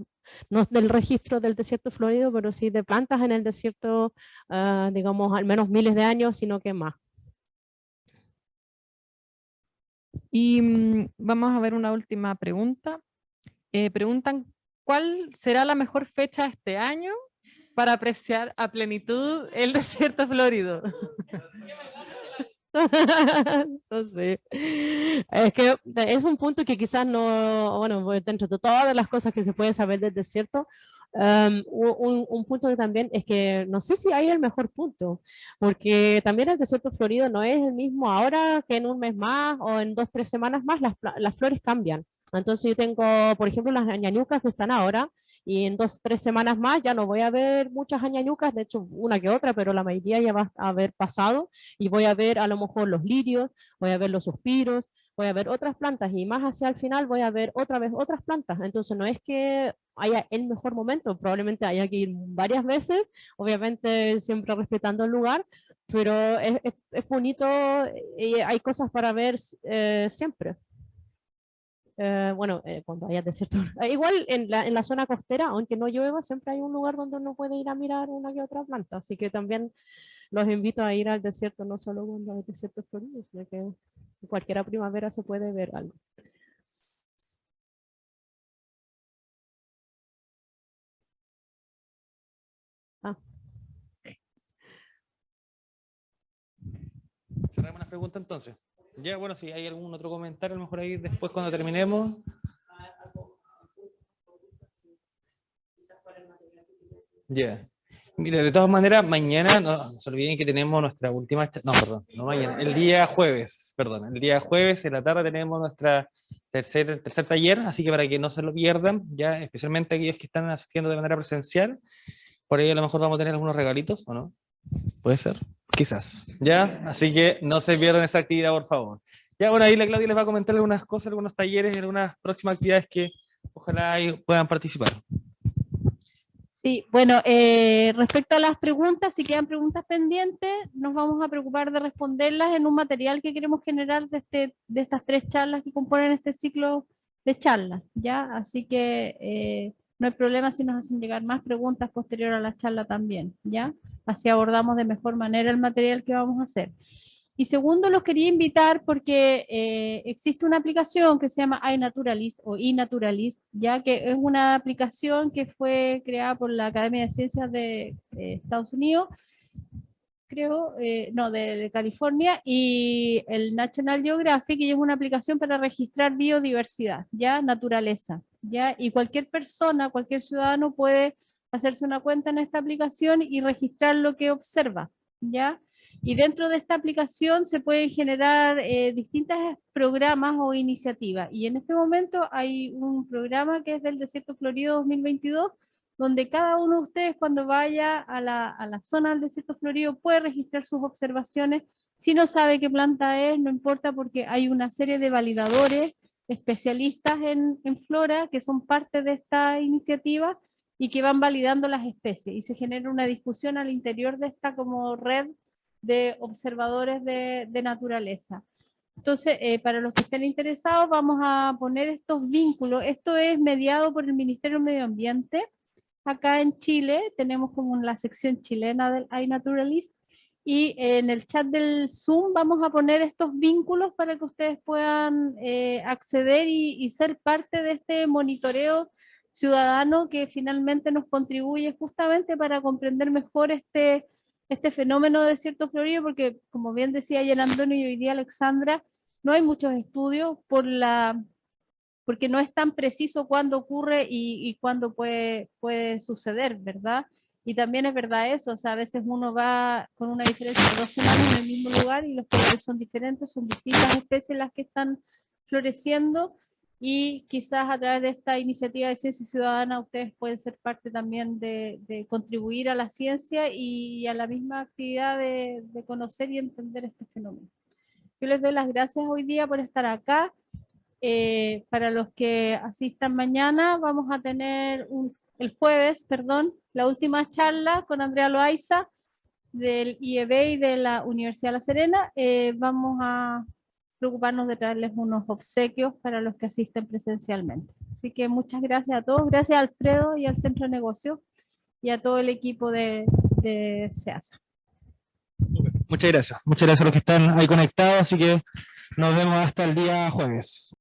no es del registro del desierto florido, pero sí de plantas en el desierto, digamos, al menos miles de años, sino que más. Y vamos a ver una última pregunta. Preguntan, ¿cuál será la mejor fecha este año para apreciar a plenitud el desierto florido? No sé. Es que es un punto que quizás no, bueno, pues, dentro de todas las cosas que se puede saber del desierto, un punto que también es que no sé si hay el mejor punto, porque también el desierto florido no es el mismo ahora que en un mes más o en 2, 3 semanas más, las flores cambian. Entonces yo tengo, por ejemplo, las ñañucas que están ahora y en 2, 3 semanas más ya no voy a ver muchas ñañucas, de hecho una que otra, pero la mayoría ya va a haber pasado y voy a ver a lo mejor los lirios, voy a ver los suspiros, voy a ver otras plantas y más hacia el final voy a ver otra vez otras plantas. Entonces no es que haya el mejor momento, probablemente haya que ir varias veces, obviamente siempre respetando el lugar, pero es bonito y hay cosas para ver siempre. Bueno, cuando haya desierto. Igual en la zona costera, aunque no llueva, siempre hay un lugar donde uno puede ir a mirar una que otra planta. Así que también los invito a ir al desierto, no solo cuando hay desiertos floridos, sino que en cualquier primavera se puede ver algo. Cerramos las preguntas entonces. Ya, bueno, si hay algún otro comentario, a lo mejor ahí después cuando terminemos. Ya. Mire, de todas maneras, mañana, no se olviden que tenemos nuestra última, no, perdón, no mañana, el día jueves, perdón, el día jueves en la tarde tenemos nuestra tercer taller, así que para que no se lo pierdan, ya especialmente aquellos que están asistiendo de manera presencial, por ahí a lo mejor vamos a tener algunos regalitos, ¿o no? Puede ser, quizás, ¿ya? Así que no se pierdan esa actividad, por favor. Ya, bueno, ahí la Claudia les va a comentar algunas cosas, algunos talleres y algunas próximas actividades que ojalá ahí puedan participar. Sí, bueno, respecto a las preguntas, si quedan preguntas pendientes, nos vamos a preocupar de responderlas en un material que queremos generar de estas 3 charlas que componen este ciclo de charlas, ¿ya? Así que no hay problema si nos hacen llegar más preguntas posterior a la charla también, ¿ya? Así abordamos de mejor manera el material que vamos a hacer. Y segundo, los quería invitar porque existe una aplicación que se llama iNaturalist o iNaturalist, ya que es una aplicación que fue creada por la Academia de Ciencias de Estados Unidos, creo, no, de California, y el National Geographic, y es una aplicación para registrar biodiversidad, ya, naturaleza, ya, y cualquier persona, cualquier ciudadano puede hacerse una cuenta en esta aplicación y registrar lo que observa, ya. Y dentro de esta aplicación se pueden generar distintos programas o iniciativas. Y en este momento hay un programa que es del Desierto Florido 2022, donde cada uno de ustedes cuando vaya a la zona del Desierto Florido puede registrar sus observaciones. Si no sabe qué planta es, no importa porque hay una serie de validadores especialistas en flora que son parte de esta iniciativa y que van validando las especies. Y se genera una discusión al interior de esta como red de observadores de naturaleza. Entonces, para los que estén interesados, vamos a poner estos vínculos. Esto es mediado por el Ministerio del Medio Ambiente. Acá en Chile tenemos como la sección chilena del iNaturalist, y en el chat del Zoom vamos a poner estos vínculos para que ustedes puedan acceder y ser parte de este monitoreo ciudadano que finalmente nos contribuye justamente para comprender mejor este fenómeno de desierto florido, porque como bien decía ayer Antonio y hoy día Alexandra, no hay muchos estudios porque no es tan preciso cuándo ocurre y cuándo puede suceder, ¿verdad? Y también es verdad eso, o sea, a veces uno va con una diferencia de 2 semanas en el mismo lugar y los colores son diferentes, son distintas especies las que están floreciendo, y quizás a través de esta iniciativa de ciencia ciudadana ustedes pueden ser parte también de contribuir a la ciencia y a la misma actividad de conocer y entender este fenómeno. Yo les doy las gracias hoy día por estar acá. Para los que asistan mañana, vamos a tener el jueves, perdón, la última charla con Andrea Loaiza del IEB y de la Universidad de La Serena. Vamos a preocuparnos de traerles unos obsequios para los que asisten presencialmente. Así que muchas gracias a todos, gracias a Alfredo y al Centro de Negocios y a todo el equipo de SEASA. Muchas gracias a los que están ahí conectados, así que nos vemos hasta el día jueves.